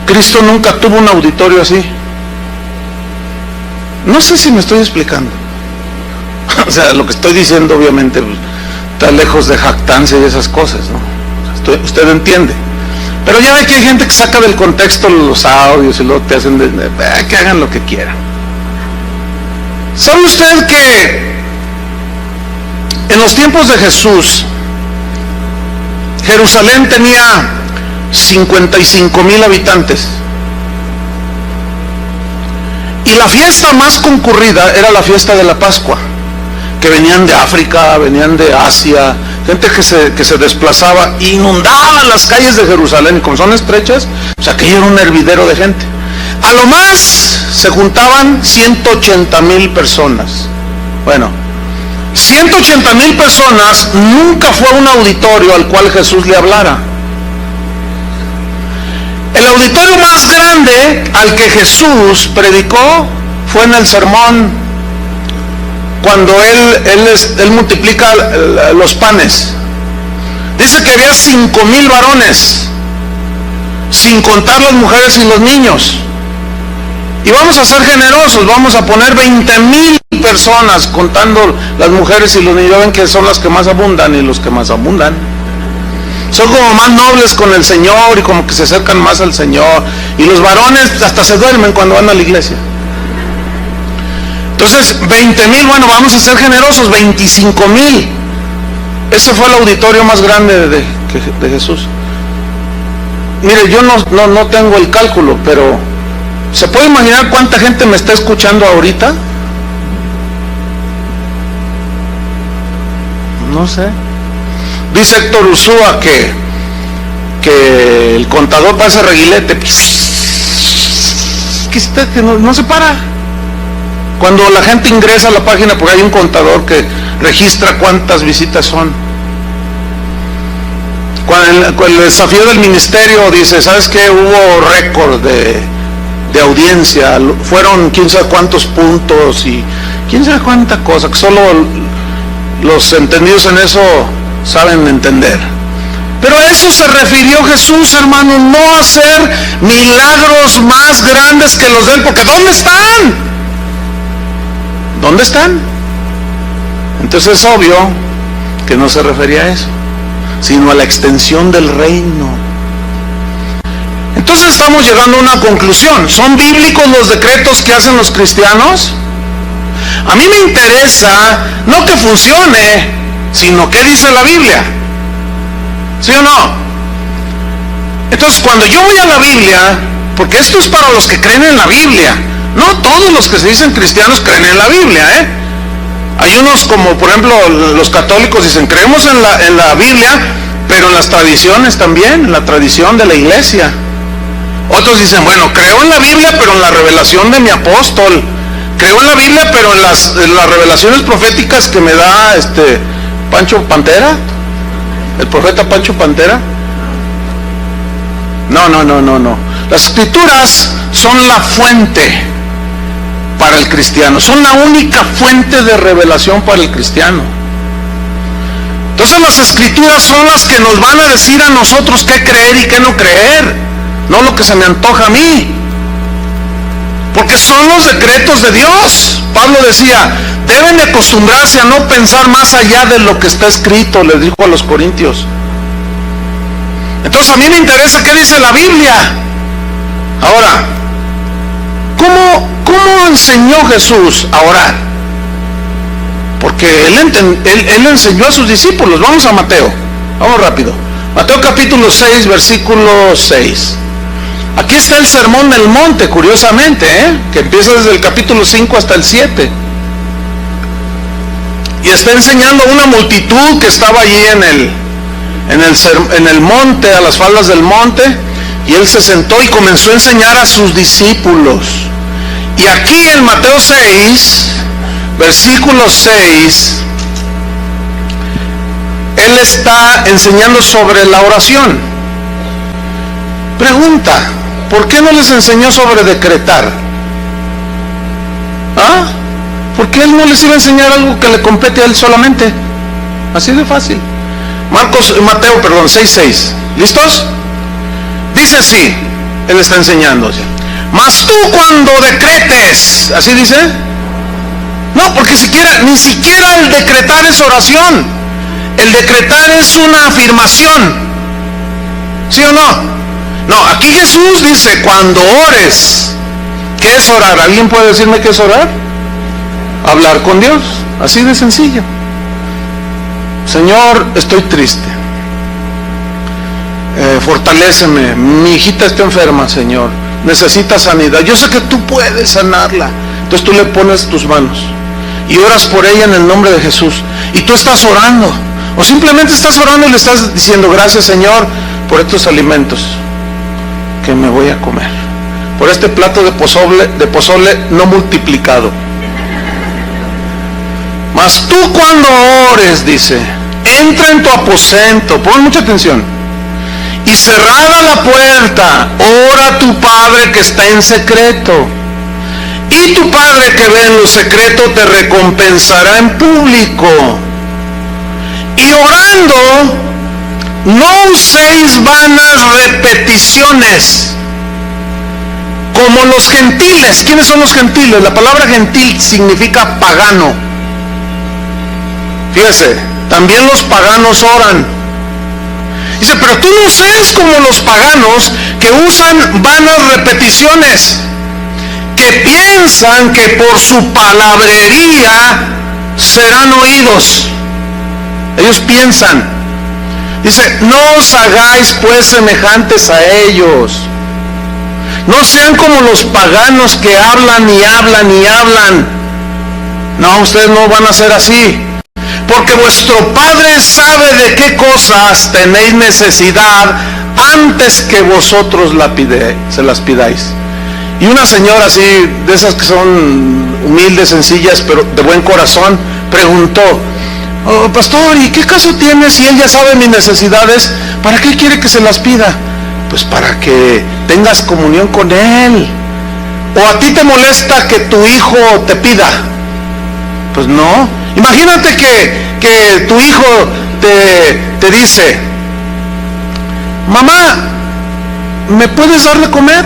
Cristo nunca tuvo un auditorio así. No sé si me estoy explicando. O sea, lo que estoy diciendo obviamente está lejos de jactancia y esas cosas, ¿no? Usted entiende. Pero ya ve que hay gente que saca del contexto los audios y luego te hacen que hagan lo que quieran. ¿Sabe usted que en los tiempos de Jesús, Jerusalén tenía 55,000 habitantes? Y la fiesta más concurrida era la fiesta de la Pascua, que venían de África, venían de Asia, gente que se desplazaba, inundaban las calles de Jerusalén, y como son estrechas, pues aquello era un hervidero de gente. A lo más se juntaban 180,000 personas. Bueno, 180,000 personas nunca fue un auditorio al cual Jesús le hablara. El auditorio más grande al que Jesús predicó fue en el sermón, cuando él multiplica los panes. Dice que había 5,000 varones, sin contar las mujeres y los niños. Y vamos a ser generosos, vamos a poner 20,000 personas, contando las mujeres y los niños. Ven que son las que más abundan, y los que más abundan son como más nobles con el Señor y como que se acercan más al Señor. Y los varones hasta se duermen cuando van a la iglesia. Entonces, 20,000, bueno, vamos a ser generosos, 25,000. Ese fue el auditorio más grande de Jesús. Mire, yo no tengo el cálculo, pero ¿se puede imaginar cuánta gente me está escuchando ahorita? No sé. Dice Héctor Ursúa que el contador parece reguilete, que no se para. Cuando la gente ingresa a la página, porque hay un contador que registra cuántas visitas son. Cuando el desafío del ministerio dice, ¿sabes qué? Hubo récord de audiencia, fueron quién sabe cuántos puntos y quién sabe cuánta cosa, que solo los entendidos en eso saben entender. Pero a eso se refirió Jesús, hermano, no a hacer milagros más grandes que los de él, porque ¿dónde están? ¿Dónde están? Entonces es obvio que no se refería a eso, sino a la extensión del reino. Entonces estamos llegando a una conclusión. ¿Son bíblicos los decretos que hacen los cristianos? A mí me interesa no que funcione, sino qué dice la Biblia. ¿Sí o no? Entonces, cuando yo voy a la Biblia, porque esto es para los que creen en la Biblia, no todos los que se dicen cristianos creen en la Biblia, Hay unos como, por ejemplo, los católicos dicen, creemos en la Biblia, pero en las tradiciones también, en la tradición de la iglesia. Otros dicen, bueno, creo en la Biblia, pero en la revelación de mi apóstol. Creo en la Biblia, pero en las revelaciones proféticas que me da Pancho Pantera, el profeta Pancho Pantera. No. Las escrituras son la fuente para el cristiano, son la única fuente de revelación para el cristiano. Entonces las escrituras son las que nos van a decir a nosotros qué creer y qué no creer, no lo que se me antoja a mí, porque son los decretos de Dios. Pablo decía, deben de acostumbrarse a no pensar más allá de lo que está escrito, les dijo a los corintios. Entonces a mí me interesa qué dice la Biblia. Ahora, ¿cómo enseñó Jesús a orar? Porque él enseñó a sus discípulos. Vamos a Mateo, vamos rápido. Mateo capítulo 6, versículo 6. Aquí está el sermón del monte, curiosamente, que empieza desde el capítulo 5 hasta el 7. Y está enseñando a una multitud que estaba allí en el monte, a las faldas del monte, y él se sentó y comenzó a enseñar a sus discípulos. Y aquí en Mateo 6, versículo 6, él está enseñando sobre la oración. Pregunta, ¿por qué no les enseñó sobre decretar? ¿Por qué él no les iba a enseñar algo que le compete a él solamente? Así de fácil. Mateo 6:6. ¿Listos? Dice así, él está enseñando. Mas tú cuando decretes, ¿así dice? No, porque ni siquiera el decretar es oración. El decretar es una afirmación. ¿Sí o no? No, aquí Jesús dice, cuando ores, ¿qué es orar? ¿Alguien puede decirme qué es orar? Hablar con Dios, así de sencillo. Señor, estoy triste. Fortaléceme. Mi hijita está enferma, Señor. Necesita sanidad. Yo sé que tú puedes sanarla. Entonces tú le pones tus manos y oras por ella en el nombre de Jesús. Y tú estás orando. O simplemente estás orando y le estás diciendo, gracias, Señor, por estos alimentos que me voy a comer. Por este plato de pozole no multiplicado. Mas tú cuando ores, dice, entra en tu aposento, pon mucha atención, y cerrada la puerta, ora a tu Padre que está en secreto, y tu Padre que ve en lo secreto te recompensará en público. Y orando, no uséis vanas repeticiones, como los gentiles. ¿Quiénes son los gentiles? La palabra gentil significa pagano. Fíjese, también los paganos oran. Dice, pero tú no seas como los paganos que usan vanas repeticiones, que piensan que por su palabrería serán oídos. Ellos piensan. Dice, no os hagáis pues semejantes a ellos. No sean como los paganos que hablan y hablan y hablan. No, ustedes no van a ser así. Porque vuestro Padre sabe de qué cosas tenéis necesidad antes que vosotros se las pidáis. Y una señora así, de esas que son humildes, sencillas, pero de buen corazón, preguntó, oh, pastor, ¿y qué caso tiene si él ya sabe mis necesidades? ¿Para qué quiere que se las pida? Pues para que tengas comunión con él. ¿O a ti te molesta que tu hijo te pida? Pues no. Imagínate que tu hijo te dice, mamá, ¿me puedes dar de comer?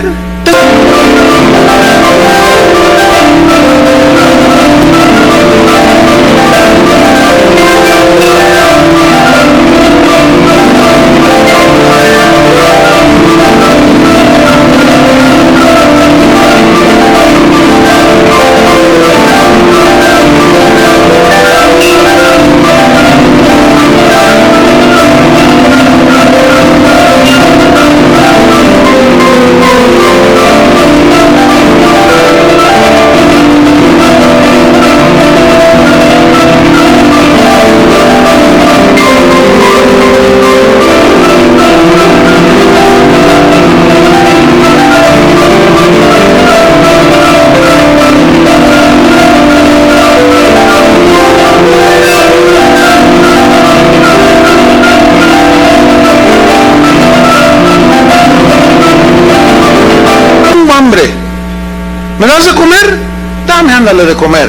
¿me das de comer? Dame, ándale de comer.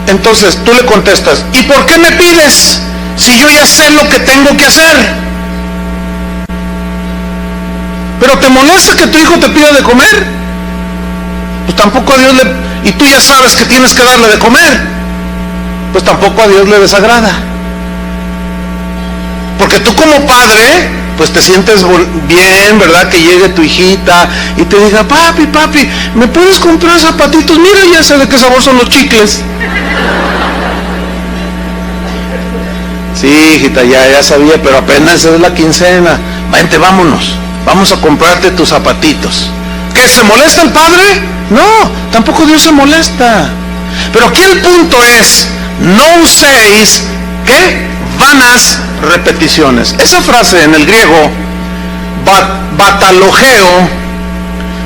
Entonces tú le contestas, ¿y por qué me pides si yo ya sé lo que tengo que hacer? ¿Pero te molesta que tu hijo te pida de comer? Pues tampoco a Dios y tú ya sabes que tienes que darle de comer, pues tampoco a Dios le desagrada. Porque tú como padre, pues te sientes bien, ¿verdad? Que llegue tu hijita y te diga, papi, ¿me puedes comprar zapatitos? Mira, ya sé de qué sabor son los chicles. Sí, hijita, ya sabía, pero apenas es la quincena. Vente, vámonos, vamos a comprarte tus zapatitos. ¿Qué, se molesta el padre? No, tampoco Dios se molesta. Pero aquí el punto es, no uséis, ¿qué? Vanas repeticiones. Esa frase en el griego, batalogeo,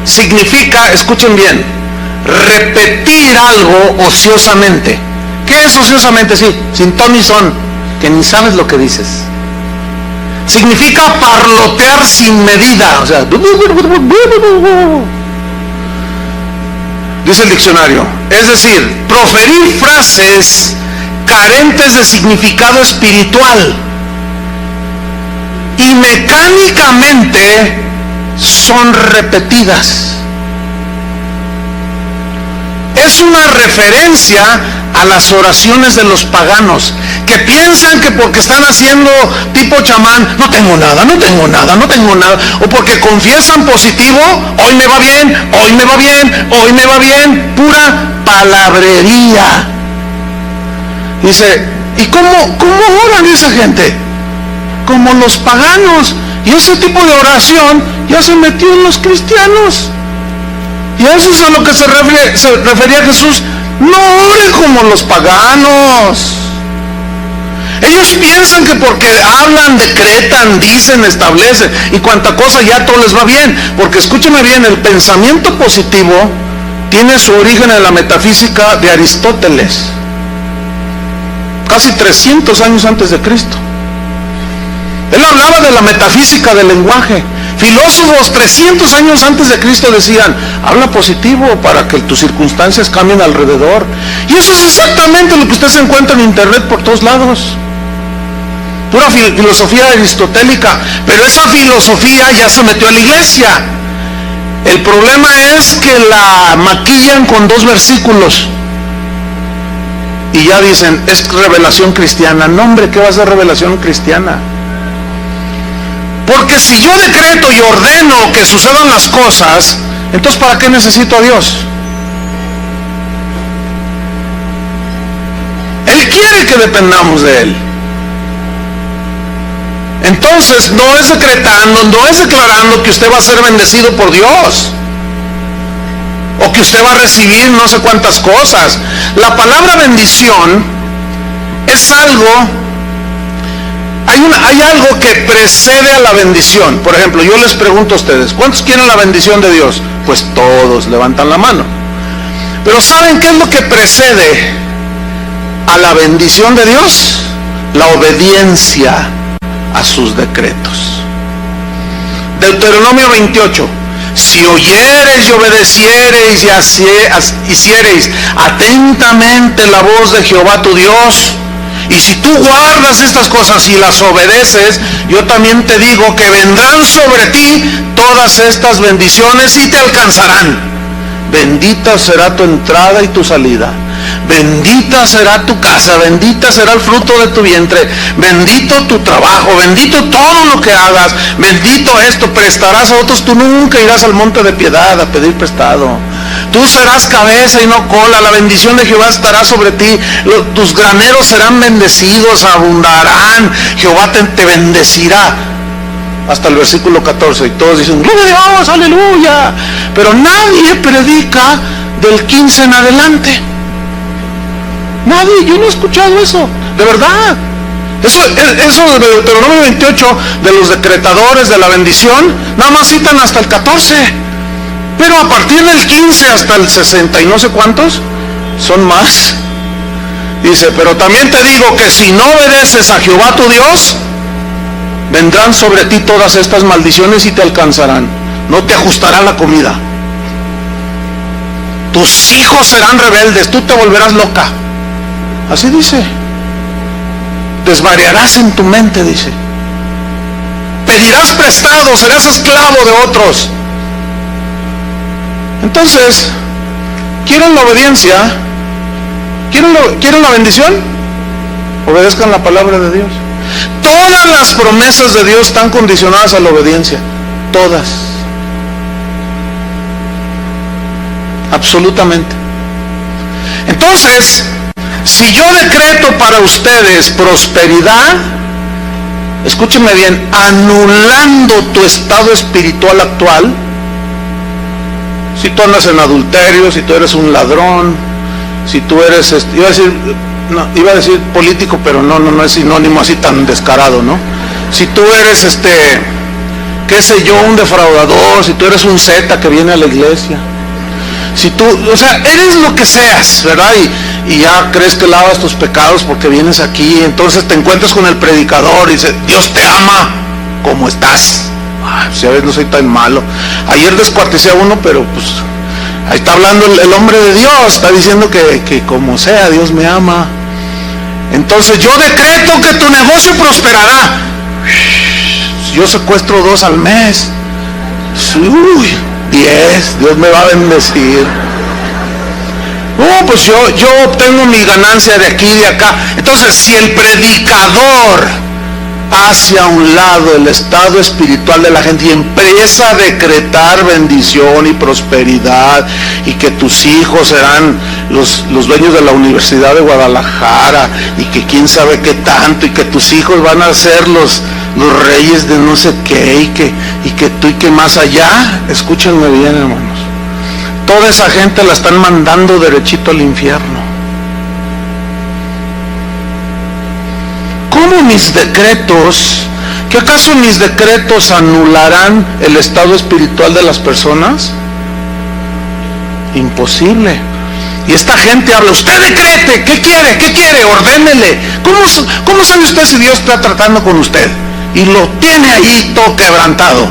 significa, escuchen bien, repetir algo ociosamente. ¿Qué es ociosamente? Sí, sin ton ni son, que ni sabes lo que dices. Significa parlotear sin medida, o sea, dice el diccionario, es decir, proferir frases carentes de significado espiritual y mecánicamente son repetidas. Es una referencia a las oraciones de los paganos, que piensan que porque están haciendo tipo chamán, no tengo nada, o porque confiesan positivo, hoy me va bien, pura palabrería. Dice, ¿y cómo oran esa gente? Como los paganos. Y ese tipo de oración ya se metió en los cristianos. Y eso es a lo que se refería Jesús. No oren como los paganos. Ellos piensan que porque hablan, decretan, dicen, establecen y cuanta cosa ya todo les va bien. Porque escúcheme bien, el pensamiento positivo tiene su origen en la metafísica de Aristóteles, casi 300 años antes de Cristo. Él hablaba de la metafísica del lenguaje. Filósofos 300 años antes de Cristo decían, habla positivo para que tus circunstancias cambien alrededor. Y eso es exactamente lo que usted se encuentra en internet por todos lados. Pura filosofía aristotélica. Pero esa filosofía ya se metió a la iglesia. El problema es que la maquillan con 2 versículos. Y ya dicen, es revelación cristiana. No, hombre, ¿qué va a ser revelación cristiana? Porque si yo decreto y ordeno que sucedan las cosas, entonces ¿para qué necesito a Dios? Él quiere que dependamos de Él. Entonces no es decretando, no es declarando que usted va a ser bendecido por Dios, o que usted va a recibir no sé cuántas cosas. La palabra bendición es algo, hay algo que precede a la bendición. Por ejemplo, yo les pregunto a ustedes, ¿cuántos quieren la bendición de Dios? Pues todos levantan la mano. Pero ¿saben qué es lo que precede a la bendición de Dios? La obediencia a sus decretos. Deuteronomio 28. Si oyereis y obedeciereis y hiciereis atentamente la voz de Jehová tu Dios, y si tú guardas estas cosas y las obedeces, yo también te digo que vendrán sobre ti todas estas bendiciones y te alcanzarán. Bendita será tu entrada y tu salida. Bendita será tu casa, bendita será el fruto de tu vientre, bendito tu trabajo, bendito todo lo que hagas, bendito esto, prestarás a otros, tú nunca irás al monte de piedad a pedir prestado. Tú serás cabeza y no cola, la bendición de Jehová estará sobre ti, tus graneros serán bendecidos, abundarán, Jehová te bendecirá. Hasta el versículo 14, y todos dicen, gloria a Dios, aleluya. Pero nadie predica del 15 en adelante. Nadie, yo no he escuchado eso, de verdad. Eso de Deuteronomio 28, de los decretadores de la bendición, nada más citan hasta el 14. Pero a partir del 15 hasta el 60 y no sé cuántos, son más. Dice, pero también te digo que si no obedeces a Jehová tu Dios, vendrán sobre ti todas estas maldiciones y te alcanzarán. No te ajustará la comida. tus hijos serán rebeldes, tú te volverás loca. Así dice. Desvariarás en tu mente, dice. Pedirás prestado, serás esclavo de otros. Entonces, ¿quieren la obediencia? ¿Quieren la bendición? Obedezcan la palabra de Dios. Todas las promesas de Dios están condicionadas a la obediencia. Todas. Absolutamente. Entonces, si yo decreto para ustedes prosperidad, escúchenme bien, anulando tu estado espiritual actual, si tú andas en adulterio, si tú eres un ladrón, si tú eres, iba a decir político, pero no es sinónimo así tan descarado, ¿no? Si tú eres, qué sé yo, un defraudador, si tú eres un zeta que viene a la iglesia, si tú, o sea, eres lo que seas, ¿verdad? Y ya crees que lavas tus pecados porque vienes aquí, entonces te encuentras con el predicador y dice, Dios te ama, ¿cómo estás? Ay, si a veces no soy tan malo. Ayer descuarticé a uno, pero pues ahí está hablando el hombre de Dios, está diciendo que como sea, Dios me ama. Entonces yo decreto que tu negocio prosperará. Yo secuestro 2 al mes. Uy, 10, Dios me va a bendecir. Pues yo obtengo mi ganancia de aquí y de acá. Entonces, si el predicador hace a un lado el estado espiritual de la gente y empieza a decretar bendición y prosperidad, y que tus hijos serán los dueños de la Universidad de Guadalajara, y que quién sabe qué tanto, y que tus hijos van a ser los reyes de no sé qué, y que tú y que más allá, escúchenme bien, hermanos, toda esa gente la están mandando derechito al infierno. ¿Cómo mis decretos? ¿Que acaso mis decretos anularán el estado espiritual de las personas? Imposible. Y esta gente habla, usted decrete, ¿qué quiere? Ordénele. ¿Cómo sabe usted si Dios está tratando con usted? Y lo tiene ahí todo quebrantado.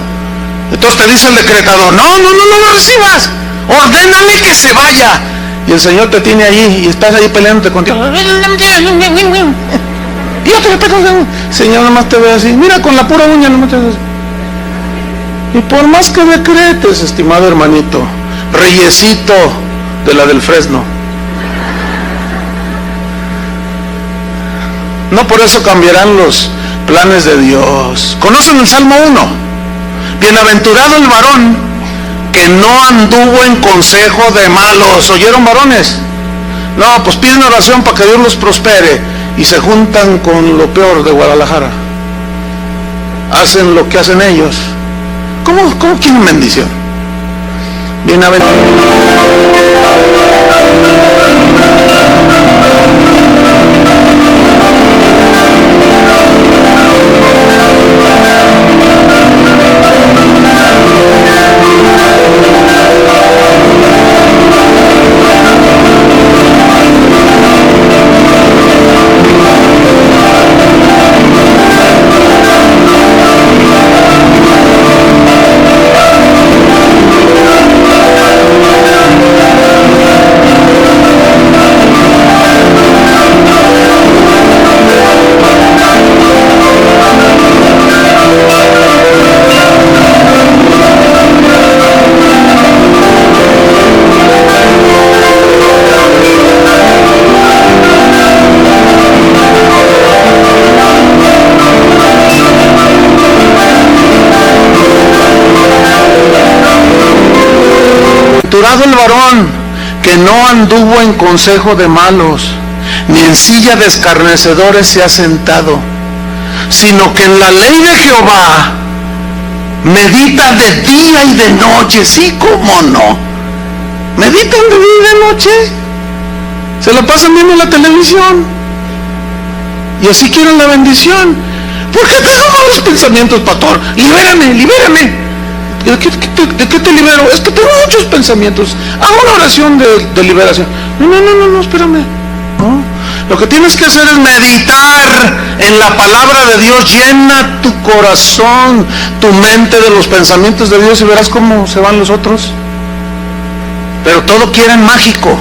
Entonces te dice el decretador, no lo recibas, ordénale que se vaya. Y el Señor te tiene ahí y estás ahí peleándote contigo. Y yo te respeto, Señor, nomás te ve así, mira, con la pura uña nomás te ve así. Y por más que decretes, estimado hermanito, reyesito de la del Fresno, no por eso cambiarán los planes de Dios. ¿Conocen el Salmo 1? Bienaventurado el varón que no anduvo en consejo de malos. ¿Oyeron, varones? No, pues piden oración para que Dios los prospere y se juntan con lo peor de Guadalajara. Hacen lo que hacen ellos. ¿Cómo quieren bendición? Bienaventurado. Bienaventurado el varón que no anduvo en consejo de malos, ni en silla de escarnecedores se ha sentado, sino que en la ley de Jehová medita de día y de noche. Sí, cómo no. Meditan de día y de noche. Se la pasan viendo la televisión. Y así quieren la bendición. ¿Por qué tengo malos pensamientos, pastor? Libérame. ¿De qué te libero? Es que tengo muchos pensamientos. Hago una oración de liberación. No, espérame. No. Lo que tienes que hacer es meditar en la palabra de Dios. Llena tu corazón, tu mente de los pensamientos de Dios y verás cómo se van los otros. pero todo quieren mágico.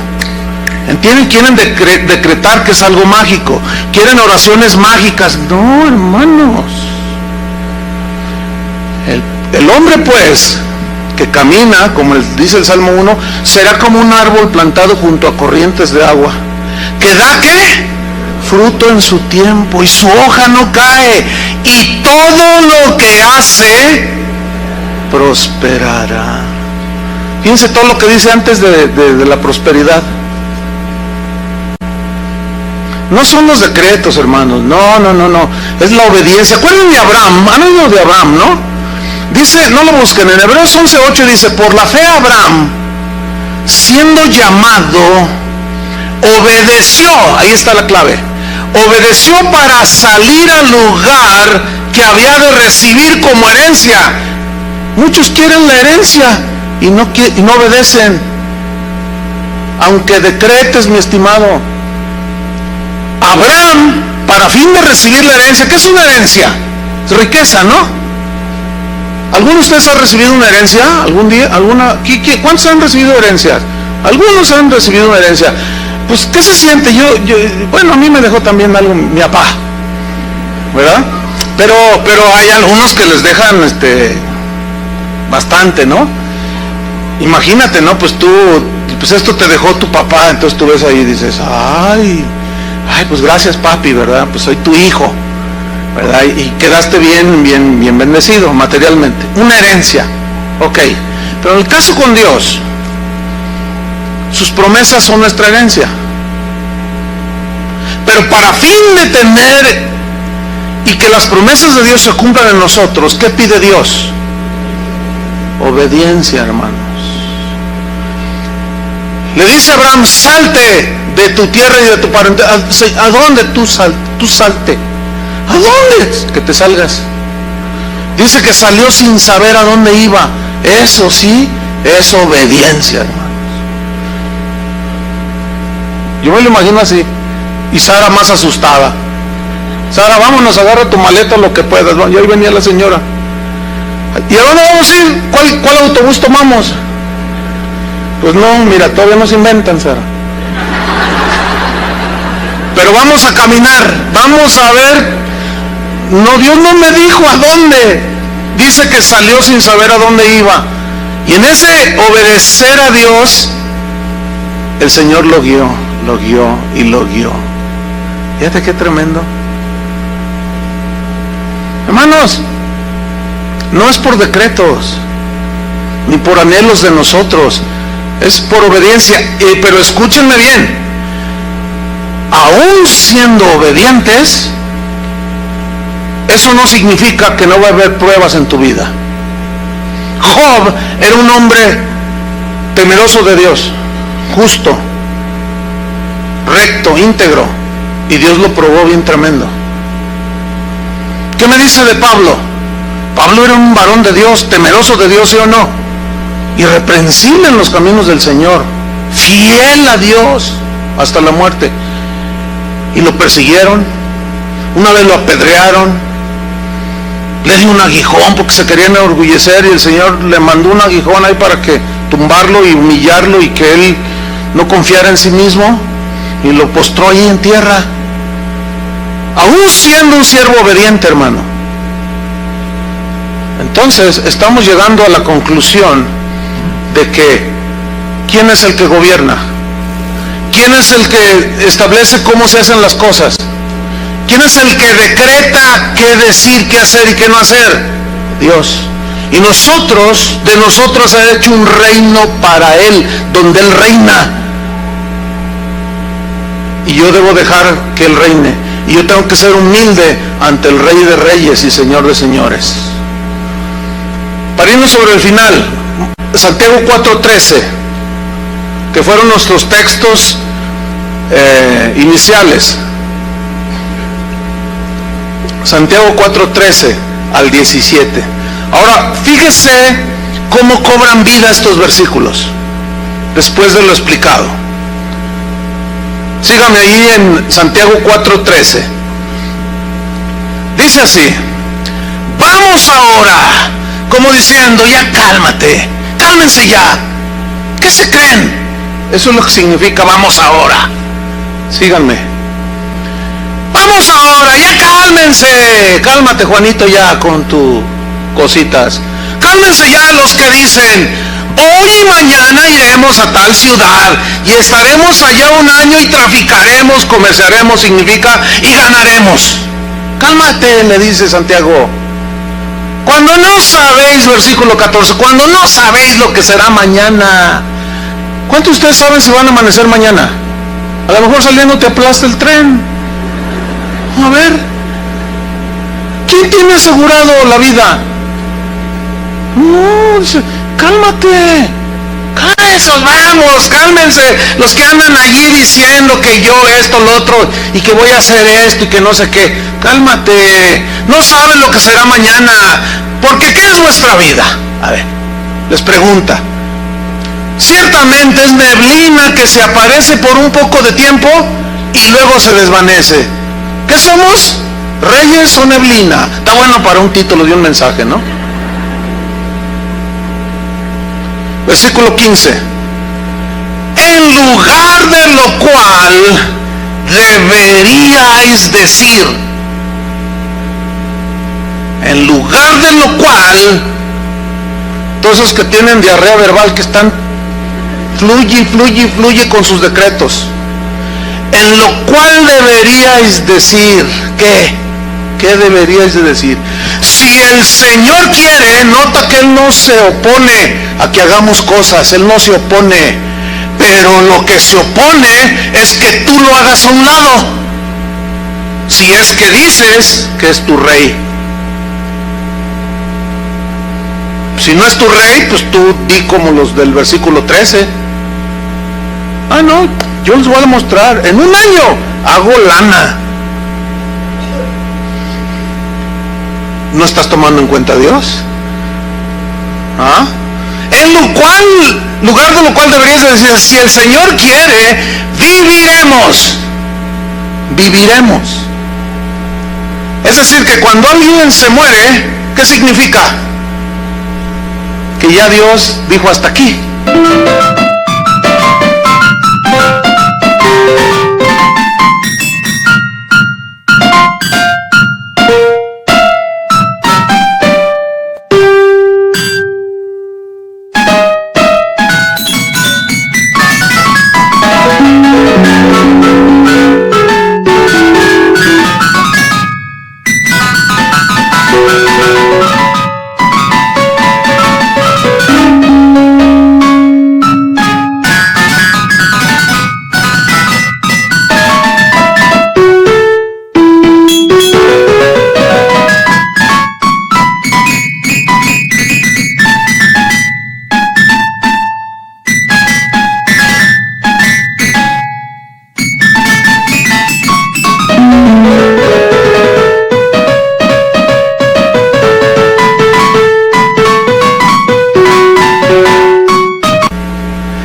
¿Entienden? Quieren decretar que es algo mágico. Quieren oraciones mágicas. No, hermanos. El hombre, pues, que camina, como dice el Salmo 1, será como un árbol plantado junto a corrientes de agua, que da, ¿qué? Fruto en su tiempo, y su hoja no cae, y todo lo que hace prosperará. Fíjense todo lo que dice antes de la prosperidad. No son los decretos, hermanos, no, es la obediencia. ¿Acuerdan de Abraham? Han oído de Abraham, ¿no? Dice, no lo busquen, en Hebreos 11:8 dice, por la fe Abraham, siendo llamado, obedeció, ahí está la clave, obedeció para salir al lugar que había de recibir como herencia. Muchos quieren la herencia y no obedecen, aunque decretes, mi estimado. Abraham, para fin de recibir la herencia, ¿qué es una herencia? Es riqueza, ¿no? ¿Alguno de ustedes ha recibido una herencia? ¿Algún día? ¿Cuántos han recibido herencias? Algunos han recibido una herencia. Pues, ¿qué se siente? Bueno, a mí me dejó también algo mi papá, ¿verdad? Pero hay algunos que les dejan bastante, ¿no? Imagínate, ¿no? Pues esto te dejó tu papá, entonces tú ves ahí y dices, ay, pues gracias, papi, ¿verdad? Pues soy tu hijo, ¿verdad? Y quedaste bien bendecido materialmente. Una herencia, ok. Pero en el caso con Dios, sus promesas son nuestra herencia. Pero para fin de tener y que las promesas de Dios se cumplan en nosotros, ¿qué pide Dios? Obediencia, hermanos. Le dice a Abraham, salte de tu tierra y de tu parentela. ¿A dónde tú salte? ¿A dónde? Que te salgas. Dice que salió sin saber a dónde iba. Eso sí, es obediencia, hermanos. Yo me lo imagino así. Y Sara más asustada. Sara, vámonos, agarra tu maleta lo que puedas. Y ahí venía la señora. ¿Y a dónde vamos a ir? ¿Cuál autobús tomamos? Pues no, mira, todavía no se inventan, Sara. Pero vamos a caminar, vamos a ver. No, Dios no me dijo a dónde. Dice que salió sin saber a dónde iba. Y en ese obedecer a Dios, el Señor lo guió y lo guió. Fíjate qué tremendo. Hermanos, no es por decretos, ni por anhelos de nosotros, es por obediencia. Pero escúchenme bien, aún siendo obedientes, eso no significa que no va a haber pruebas en tu vida. Job era un hombre temeroso de Dios, justo, recto, íntegro, y Dios lo probó bien tremendo. ¿Qué me dice de Pablo? Pablo era un varón de Dios, temeroso de Dios, ¿sí o no? Irreprensible en los caminos del Señor, fiel a Dios hasta la muerte. Y lo persiguieron, una vez lo apedrearon, le dio un aguijón porque se querían enorgullecer, y el Señor le mandó un aguijón ahí para que tumbarlo y humillarlo y que él no confiara en sí mismo, y lo postró ahí en tierra, aún siendo un siervo obediente, hermano. Entonces estamos llegando a la conclusión de que ¿quién es el que gobierna? ¿Quién es el que establece cómo se hacen las cosas? ¿Quién es el que decreta qué decir, qué hacer y qué no hacer? Dios. Y nosotros, de nosotros ha hecho un reino para Él, donde Él reina. Y yo debo dejar que Él reine. Y yo tengo que ser humilde ante el Rey de Reyes y Señor de Señores. Para irnos sobre el final, Santiago 4:13, que fueron nuestros textos iniciales. Santiago 4:13 al 17. Ahora, fíjese cómo cobran vida estos versículos, después de lo explicado. Sígame ahí en Santiago 4:13. Dice así: vamos ahora, como diciendo, ya cálmate, cálmense ya. ¿Qué se creen? Eso es lo que significa vamos ahora. Síganme. Vamos ahora, ya cálmense. Cálmate, Juanito, ya con tus cositas. Cálmense ya los que dicen, hoy y mañana iremos a tal ciudad y estaremos allá un año y traficaremos, comerciaremos, significa, y ganaremos. Cálmate, le dice Santiago. Cuando no sabéis, versículo 14, cuando no sabéis lo que será mañana. ¿Cuántos de ustedes saben si van a amanecer mañana? A lo mejor saliendo te aplasta el tren. A ver, ¿quién tiene asegurado la vida? No, dice, cálmate. Esos, vamos, cálmense. Los que andan allí diciendo que yo esto, lo otro, y que voy a hacer esto y que no sé qué. Cálmate. No saben lo que será mañana. Porque ¿qué es vuestra vida? A ver, les pregunta. Ciertamente es neblina que se aparece por un poco de tiempo y luego se desvanece. ¿Qué somos? ¿Reyes o neblina? Está bueno para un título de un mensaje, ¿no? Versículo 15. En lugar de lo cual deberíais decir. En lugar de lo cual, todos esos que tienen diarrea verbal, que están fluye con sus decretos. En lo cual deberíais decir, ¿qué deberíais de decir? Si el Señor quiere, nota que Él no se opone a que hagamos cosas, Él no se opone, pero lo que se opone es que tú lo hagas a un lado, si es que dices que es tu rey. Si no es tu rey, pues tú di como los del versículo 13. Ah, no, yo les voy a demostrar, en un año hago lana. ¿No estás tomando en cuenta a Dios? ¿Ah? En lugar de lo cual deberías decir, si el Señor quiere, viviremos. Es decir, que cuando alguien se muere, ¿qué significa? Que ya Dios dijo hasta aquí.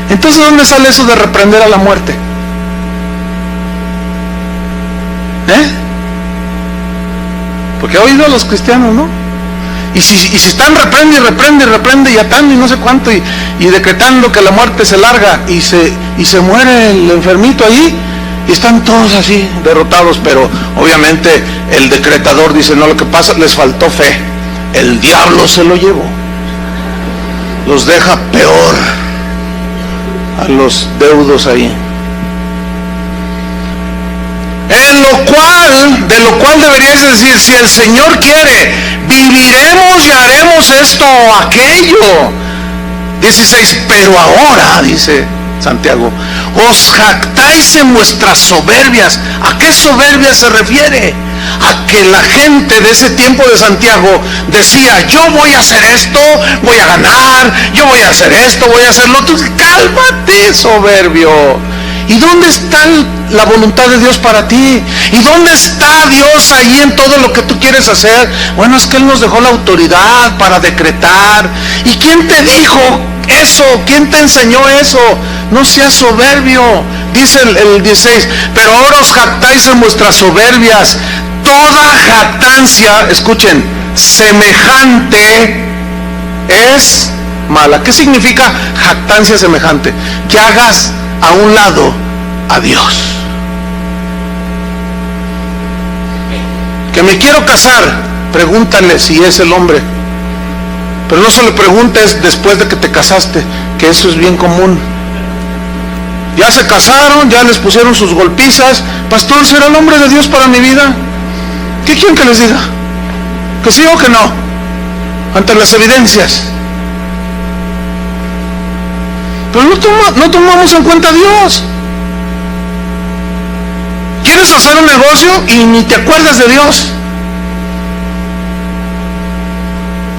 Entonces, ¿dónde sale eso de reprender a la muerte? Porque ha oído a los cristianos, ¿no? Y si están reprende y atando y no sé cuánto y decretando que la muerte se larga y se muere el enfermito ahí y están todos así derrotados, pero obviamente el decretador dice, no, lo que pasa, les faltó fe, el diablo se lo llevó, los deja peor a los deudos ahí. De lo cual deberías decir, si el Señor quiere, viviremos y haremos esto o aquello. 16, pero ahora, dice Santiago, os jactáis en vuestras soberbias. ¿A qué soberbia se refiere? A que la gente de ese tiempo de Santiago decía, yo voy a hacer esto, voy a ganar, yo voy a hacer esto, voy a hacer lo otro. Cálmate, soberbio. ¿Y dónde está la voluntad de Dios para ti? ¿Y dónde está Dios ahí en todo lo que tú quieres hacer? Bueno, es que Él nos dejó la autoridad para decretar. ¿Y quién te dijo eso? ¿Quién te enseñó eso? No seas soberbio. Dice el 16, pero ahora os jactáis en vuestras soberbias. Toda jactancia, escuchen, semejante es mala. ¿Qué significa jactancia semejante? Que hagas a un lado a Dios. Que me quiero casar, pregúntale si es el hombre. Pero no solo preguntes después de que te casaste, que eso es bien común. Ya se casaron, ya les pusieron sus golpizas. Pastor, ¿será el hombre de Dios para mi vida? ¿Qué quieren que les diga? ¿Que sí o que no? Ante las evidencias. Pero no tomamos en cuenta a Dios. ¿Quieres hacer un negocio y ni te acuerdas de Dios?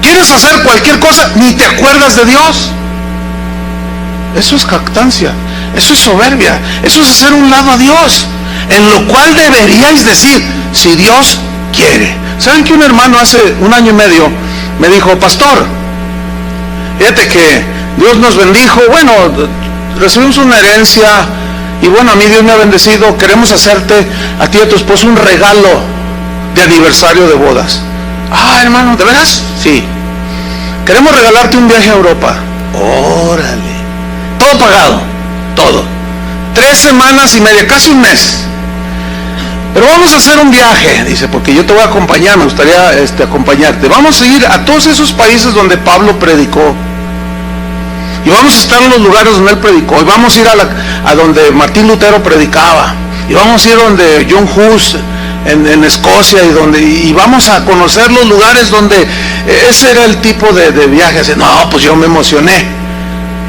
¿Quieres hacer cualquier cosa? Ni te acuerdas de Dios. Eso es jactancia, eso es soberbia, eso es hacer un lado a Dios, en lo cual deberíais decir, si Dios quiere. ¿Saben que un hermano hace 1 año y medio me dijo, pastor, fíjate que Dios nos bendijo, bueno, recibimos una herencia y bueno, a mí Dios me ha bendecido, queremos hacerte a ti y a tu esposo un regalo de aniversario de bodas. Ah, hermano, ¿de veras? Sí. Queremos regalarte un viaje a Europa. Órale. Todo pagado, todo. 3 semanas y media, casi un mes. Pero vamos a hacer un viaje, dice, porque yo te voy a acompañar, me gustaría acompañarte. Vamos a ir a todos esos países donde Pablo predicó. Y vamos a estar en los lugares donde él predicó. Y vamos a ir a donde Martín Lutero predicaba. Y vamos a ir donde John Hus en Escocia y vamos a conocer los lugares donde ese era el tipo de viaje. Así, no, pues yo me emocioné.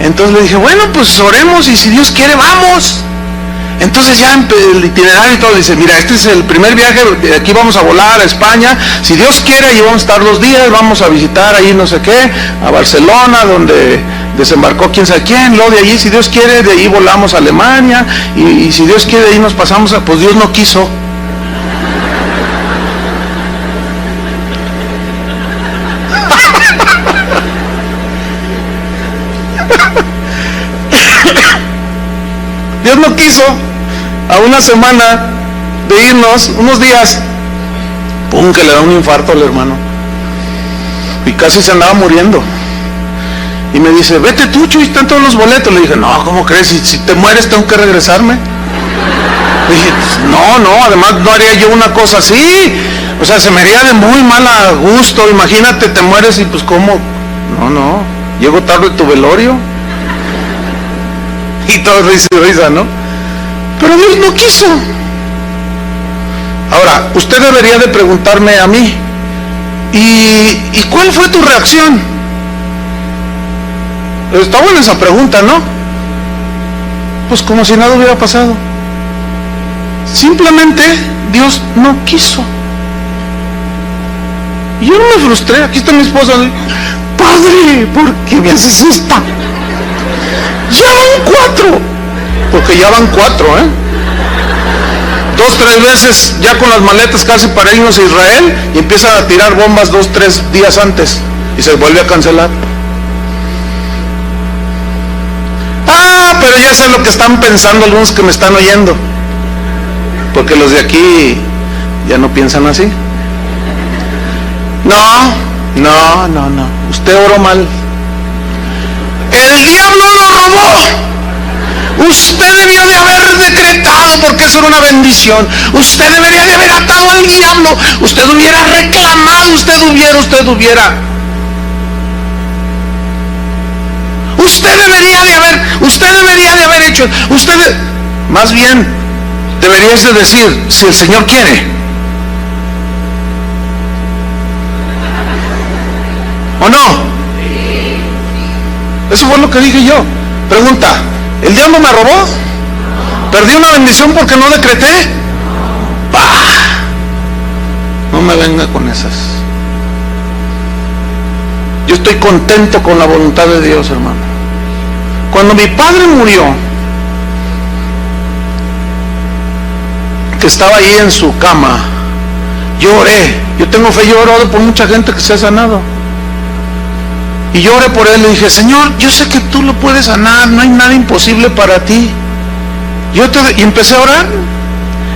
Entonces le dije, bueno, pues oremos y si Dios quiere, vamos. Entonces ya el itinerario y todo, dice, mira, este es el primer viaje, de aquí vamos a volar a España, si Dios quiere, ahí vamos a estar 2 días, vamos a visitar ahí no sé qué, a Barcelona, donde desembarcó quién sabe quién, luego de allí, si Dios quiere, de ahí volamos a Alemania, y si Dios quiere, de ahí nos pasamos pues Dios no quiso. Dios no quiso. A 1 semana de irnos, unos días, pum, que le da un infarto al hermano y casi se andaba muriendo. Y me dice, vete tú, Chuy, están todos los boletos. Le dije, no, ¿cómo crees? Si te mueres tengo que regresarme. Le dije, no, además no haría yo una cosa así. O sea, se me haría de muy mal gusto. Imagínate, te mueres y pues ¿cómo? No, llego tarde a tu velorio. Y todo risa, ¿no? Pero Dios no quiso. Ahora, usted debería de preguntarme a mí, ¿y cuál fue tu reacción? Está buena esa pregunta, ¿no? Pues como si nada hubiera pasado. Simplemente Dios no quiso. Y yo no me frustré. Aquí está mi esposa. Padre, ¿por qué me haces esta? Ya van 4. Porque ya van 4, 2, 3 veces ya con las maletas casi para irnos a Israel y empiezan a tirar bombas 2, 3 días antes y se vuelve a cancelar. Pero ya sé lo que están pensando algunos que me están oyendo, porque los de aquí ya no piensan así. No, usted oró mal. El diablo lo robó. Usted debió de haber decretado, porque eso era una bendición. Usted debería de haber atado al diablo. Usted hubiera reclamado, usted hubiera. Usted debería de haber hecho. Más bien, deberías de decir, si el Señor quiere. ¿O no? Eso fue lo que dije yo. Pregunta, ¿el diablo me robó? ¿Perdí una bendición porque no decreté? No me venga con esas. Yo estoy contento con la voluntad de Dios, hermano. Cuando mi padre murió, que estaba ahí en su cama, yo oré. Yo tengo fe, yo he orado por mucha gente que se ha sanado. Y yo oré por él, le dije, Señor, yo sé que tú lo puedes sanar, no hay nada imposible para ti. Y empecé a orar,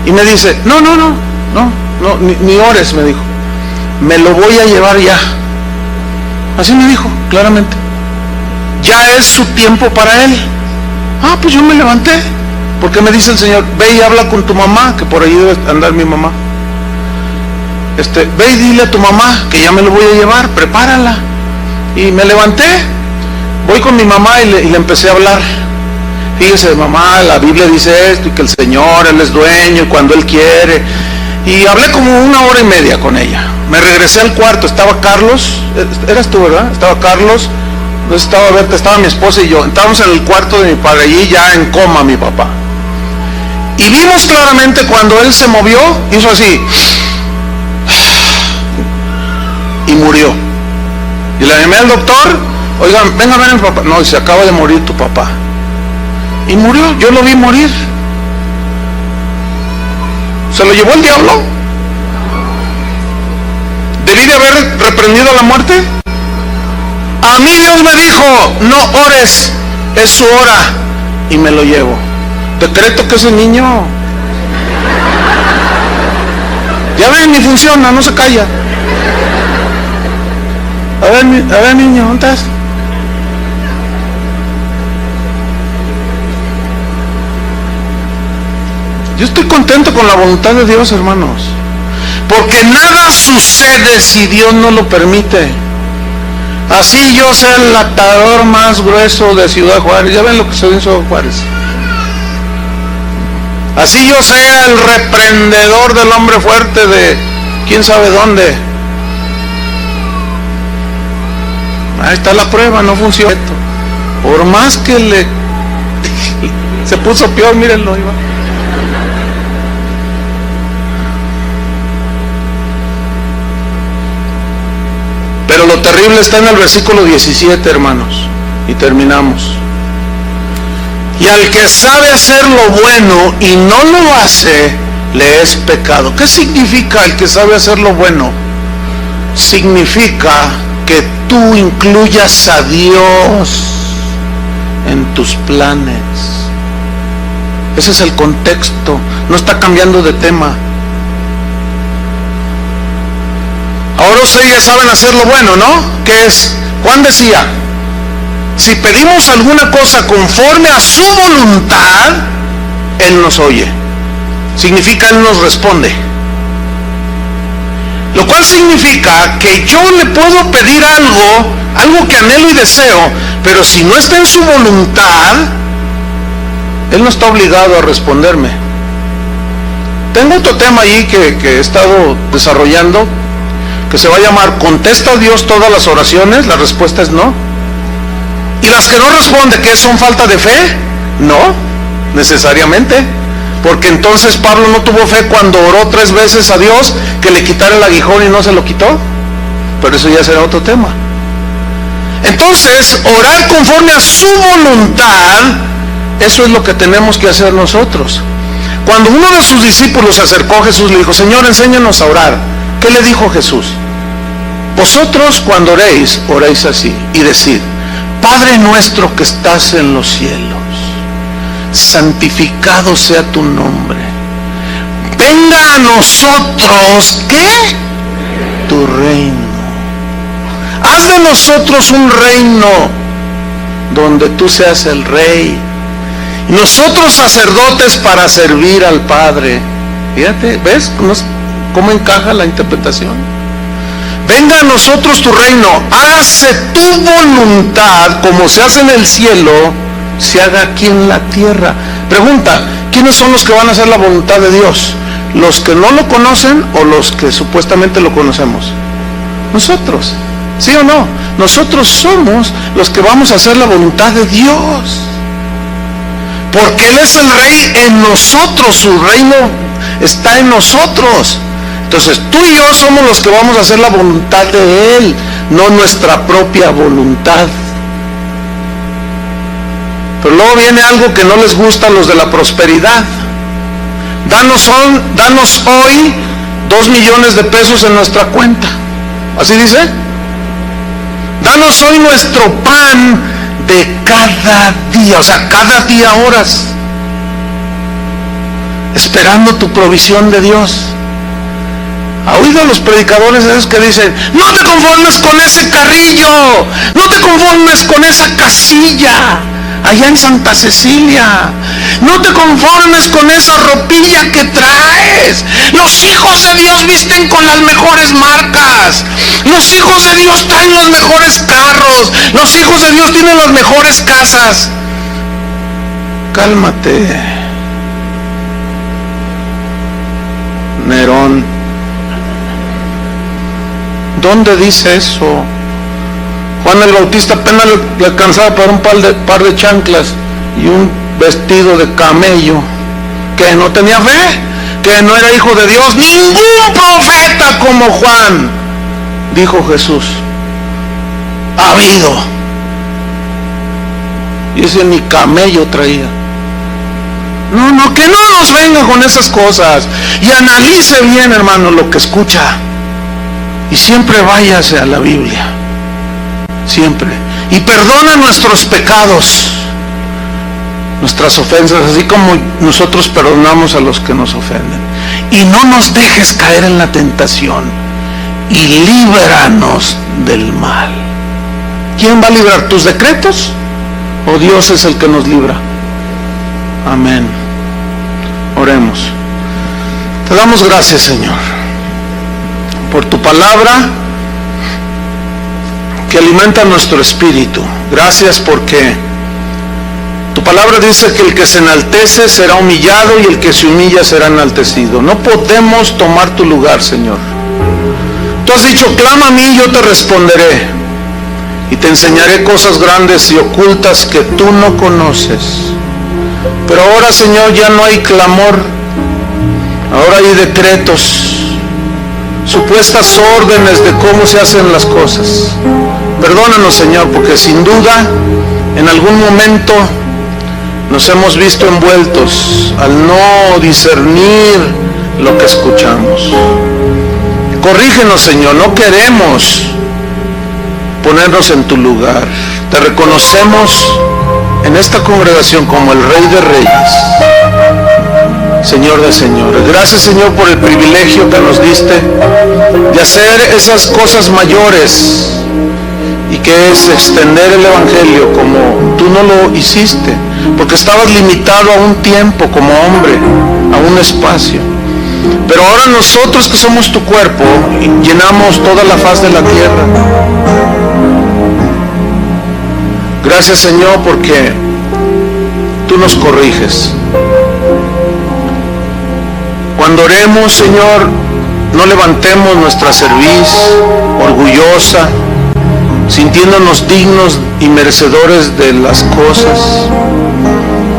y me dice, no, ni ores, me dijo, me lo voy a llevar ya. Así me dijo, claramente. ya es su tiempo para él. Pues yo me levanté, porque me dice el Señor, ve y habla con tu mamá, que por ahí debe andar mi mamá. Ve y dile a tu mamá que ya me lo voy a llevar, prepárala. Y me levanté, voy con mi mamá y le empecé a hablar. Fíjese, mamá, la Biblia dice esto, y que el Señor, Él es dueño, y cuando Él quiere. Y hablé como 1 hora y media con ella. Me regresé al cuarto, estaba Carlos, eras tú, ¿verdad? Estaba Carlos, estaba Berta, estaba mi esposa y yo. Estábamos en el cuarto de mi padre, allí ya en coma mi papá. Y vimos claramente cuando él se movió, hizo así, y murió. Y le llamé al doctor, oigan, venga a ver a mi papá. No, se acaba de morir tu papá. Y murió, yo lo vi morir. ¿Se lo llevó el diablo? ¿Debí de haber reprendido la muerte? A mí Dios me dijo, no ores, es su hora. Y me lo llevo. Decreto que ese niño, ya ven, ni funciona, no se calla. A ver niño, ¿dónde estás? Yo estoy contento con la voluntad de Dios, hermanos, porque nada sucede si Dios no lo permite. Así yo sea el atador más grueso de Ciudad Juárez, ya ven lo que se hizo Juárez. Así yo sea el reprendedor del hombre fuerte de quién sabe dónde. Ahí está la prueba, no funciona. Por más que se puso peor, mírenlo, iba. Pero lo terrible está en el versículo 17, hermanos, y terminamos. Y al que sabe hacer lo bueno y no lo hace, le es pecado. ¿Qué significa el que sabe hacer lo bueno? Significa que tú incluyas a Dios en tus planes. Ese es el contexto, no está cambiando de tema. Ahora ustedes saben hacer lo bueno, ¿no? ¿Qué es? Juan decía, si pedimos alguna cosa conforme a su voluntad, Él nos oye. Significa Él nos responde. Lo cual significa que yo le puedo pedir algo que anhelo y deseo, pero si no está en su voluntad, Él no está obligado a responderme. Tengo otro tema ahí que he estado desarrollando, que se va a llamar ¿contesta Dios todas las oraciones? La respuesta es no. ¿Y las que no responde, qué son, falta de fe? No, necesariamente. Porque entonces Pablo no tuvo fe cuando oró 3 veces a Dios que le quitara el aguijón y no se lo quitó. Pero eso ya será otro tema. Entonces, orar conforme a su voluntad, eso es lo que tenemos que hacer nosotros. Cuando uno de sus discípulos se acercó a Jesús, le dijo, Señor, enséñanos a orar. ¿Qué le dijo Jesús? Vosotros cuando oréis, oréis así, y decid, Padre nuestro que estás en los cielos, santificado sea tu nombre. Venga a nosotros, ¿qué? Tu reino. Haz de nosotros un reino donde tú seas el rey. Y nosotros sacerdotes para servir al Padre. Fíjate, ¿ves cómo encaja la interpretación? Venga a nosotros tu reino, hágase tu voluntad como se hace en el cielo, se haga aquí en la tierra. Pregunta, ¿quiénes son los que van a hacer la voluntad de Dios? ¿Los que no lo conocen o los que supuestamente lo conocemos? Nosotros, ¿sí o no? Nosotros somos los que vamos a hacer la voluntad de Dios, porque Él es el rey en nosotros, su reino está en nosotros. Entonces tú y yo somos los que vamos a hacer la voluntad de Él, no nuestra propia voluntad. Pero luego viene algo que no les gusta a los de la prosperidad. Danos hoy 2 millones de pesos en nuestra cuenta. ¿Así dice? Danos hoy nuestro pan de cada día, o sea, cada día horas, esperando tu provisión de Dios. ¿Ha oído a los predicadores esos que dicen: no te conformes con ese carrillo, no te conformes con esa casilla allá en Santa Cecilia, no te conformes con esa ropilla que traes? Los hijos de Dios visten con las mejores marcas, los hijos de Dios traen los mejores carros, los hijos de Dios tienen las mejores casas. Cálmate, Nerón. ¿Dónde dice eso? Juan el Bautista apenas le alcanzaba para un par de chanclas y un vestido de camello. ¿Que no tenía fe? ¿Que no era hijo de Dios? Ningún profeta como Juan, dijo Jesús, ha habido. Y ese ni camello traía. No, que no nos venga con esas cosas. Y analice bien, hermano, lo que escucha. Y siempre váyase a la Biblia. Siempre. Y perdona nuestros pecados, nuestras ofensas, así como nosotros perdonamos a los que nos ofenden. Y no nos dejes caer en la tentación. Y líbranos del mal. ¿Quién va a librar? ¿Tus decretos? ¿O Dios es el que nos libra? Amén. Oremos. Te damos gracias, Señor, por tu palabra que alimenta nuestro espíritu. Gracias porque tu palabra dice que el que se enaltece será humillado y el que se humilla será enaltecido. No podemos tomar tu lugar, Señor. Tú has dicho: clama a mí y yo te responderé, y te enseñaré cosas grandes y ocultas que tú no conoces. Pero ahora, Señor, ya no hay clamor, ahora hay decretos, supuestas órdenes de cómo se hacen las cosas. Perdónanos, Señor, porque sin duda en algún momento nos hemos visto envueltos al no discernir lo que escuchamos. Corrígenos, Señor, no queremos ponernos en tu lugar. Te reconocemos en esta congregación como el Rey de Reyes, Señor de señores. Gracias, Señor, por el privilegio que nos diste de hacer esas cosas mayores, y que es extender el Evangelio como tú no lo hiciste, porque estabas limitado a un tiempo como hombre, a un espacio. Pero ahora nosotros, que somos tu cuerpo, llenamos toda la faz de la tierra. Gracias, Señor, porque tú nos corriges. Cuando oremos, Señor, no levantemos nuestra cerviz orgullosa, sintiéndonos dignos y merecedores de las cosas,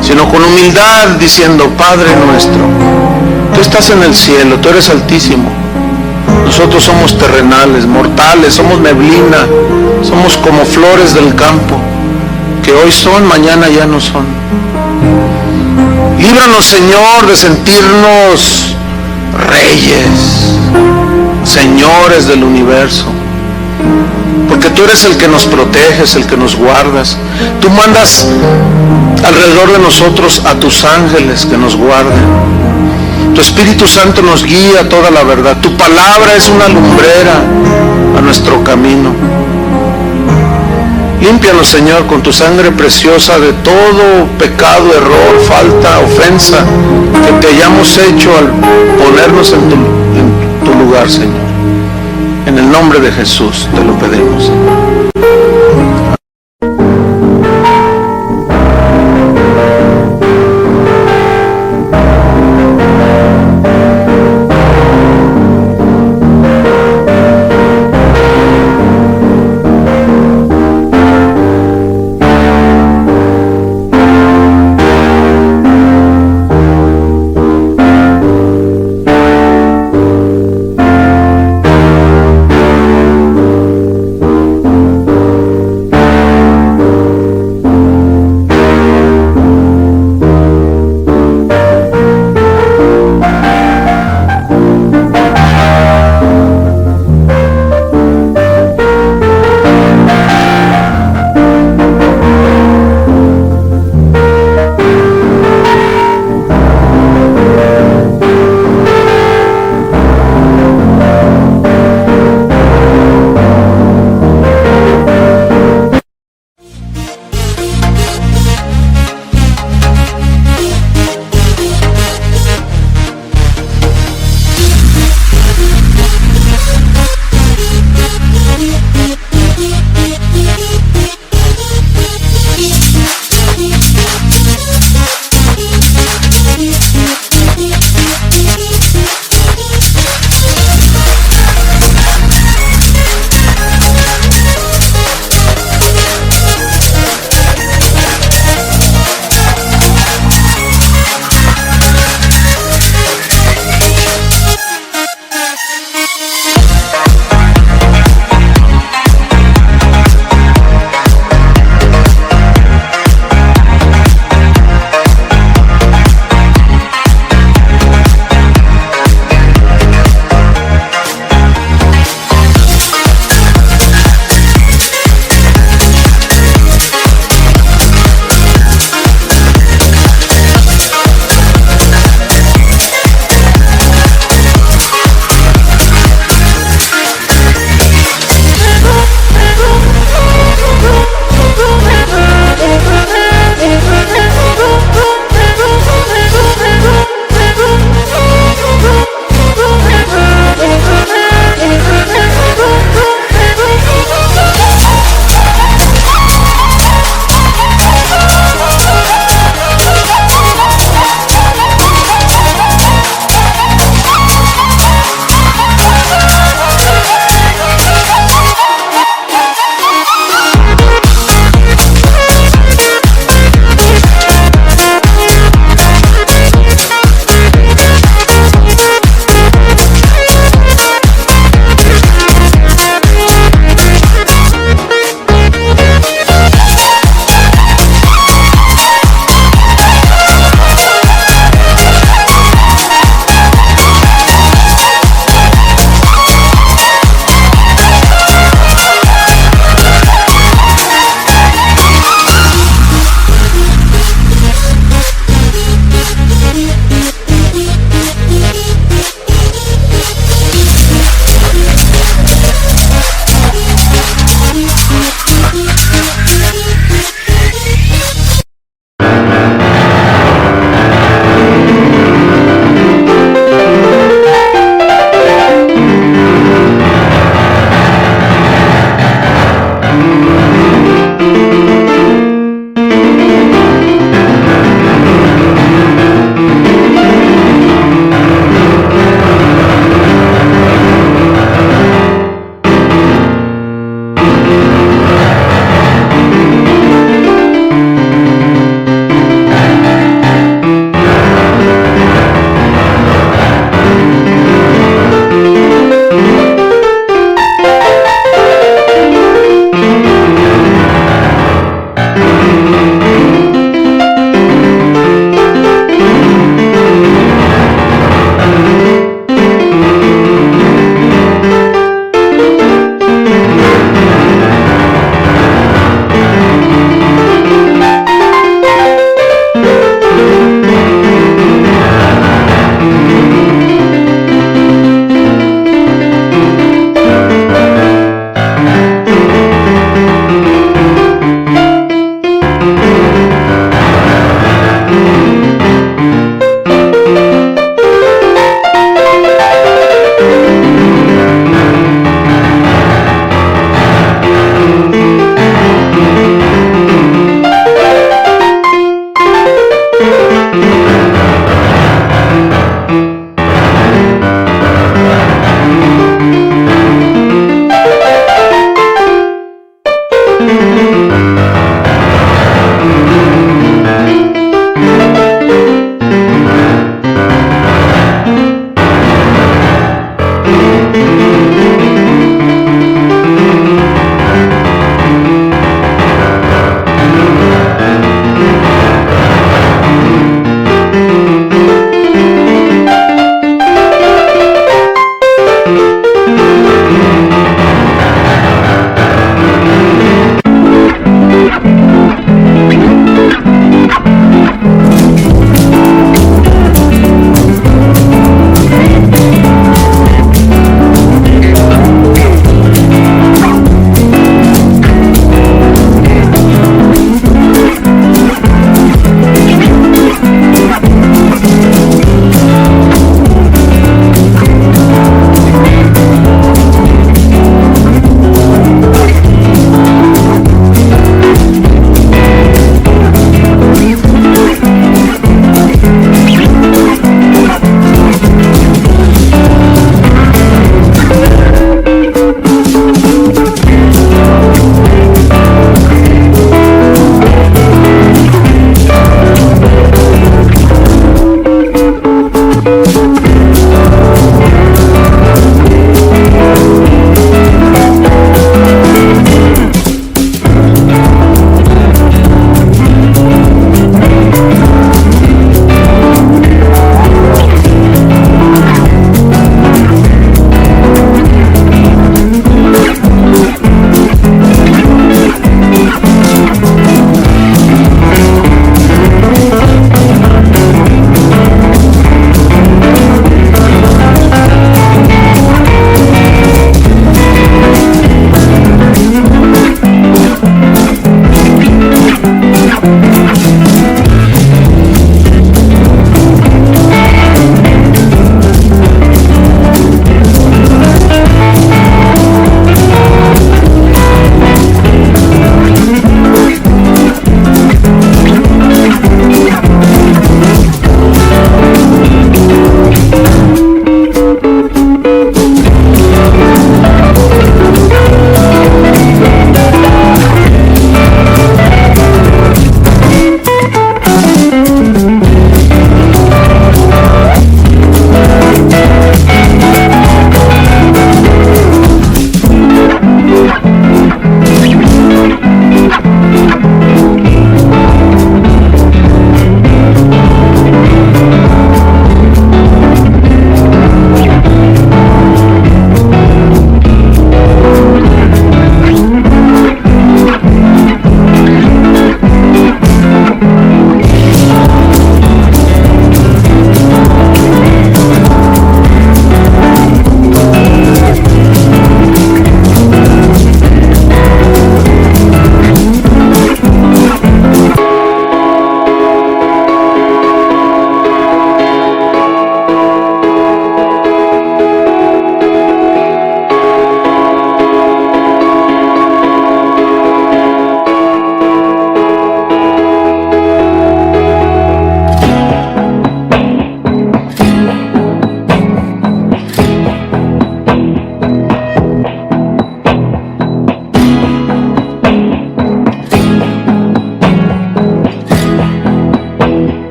sino con humildad diciendo: Padre nuestro, tú estás en el cielo, tú eres altísimo. Nosotros somos terrenales, mortales, somos neblina, somos como flores del campo, que hoy son, mañana ya no son. Líbranos, Señor, de sentirnos reyes, señores del universo, porque tú eres el que nos proteges, el que nos guardas. Tú mandas alrededor de nosotros a tus ángeles que nos guarden. Tu Espíritu Santo nos guía a toda la verdad. Tu palabra es una lumbrera a nuestro camino. Límpianos, Señor, con tu sangre preciosa de todo pecado, error, falta, ofensa que te hayamos hecho al ponernos en tu lugar, Señor. En el nombre de Jesús te lo pedimos, Señor.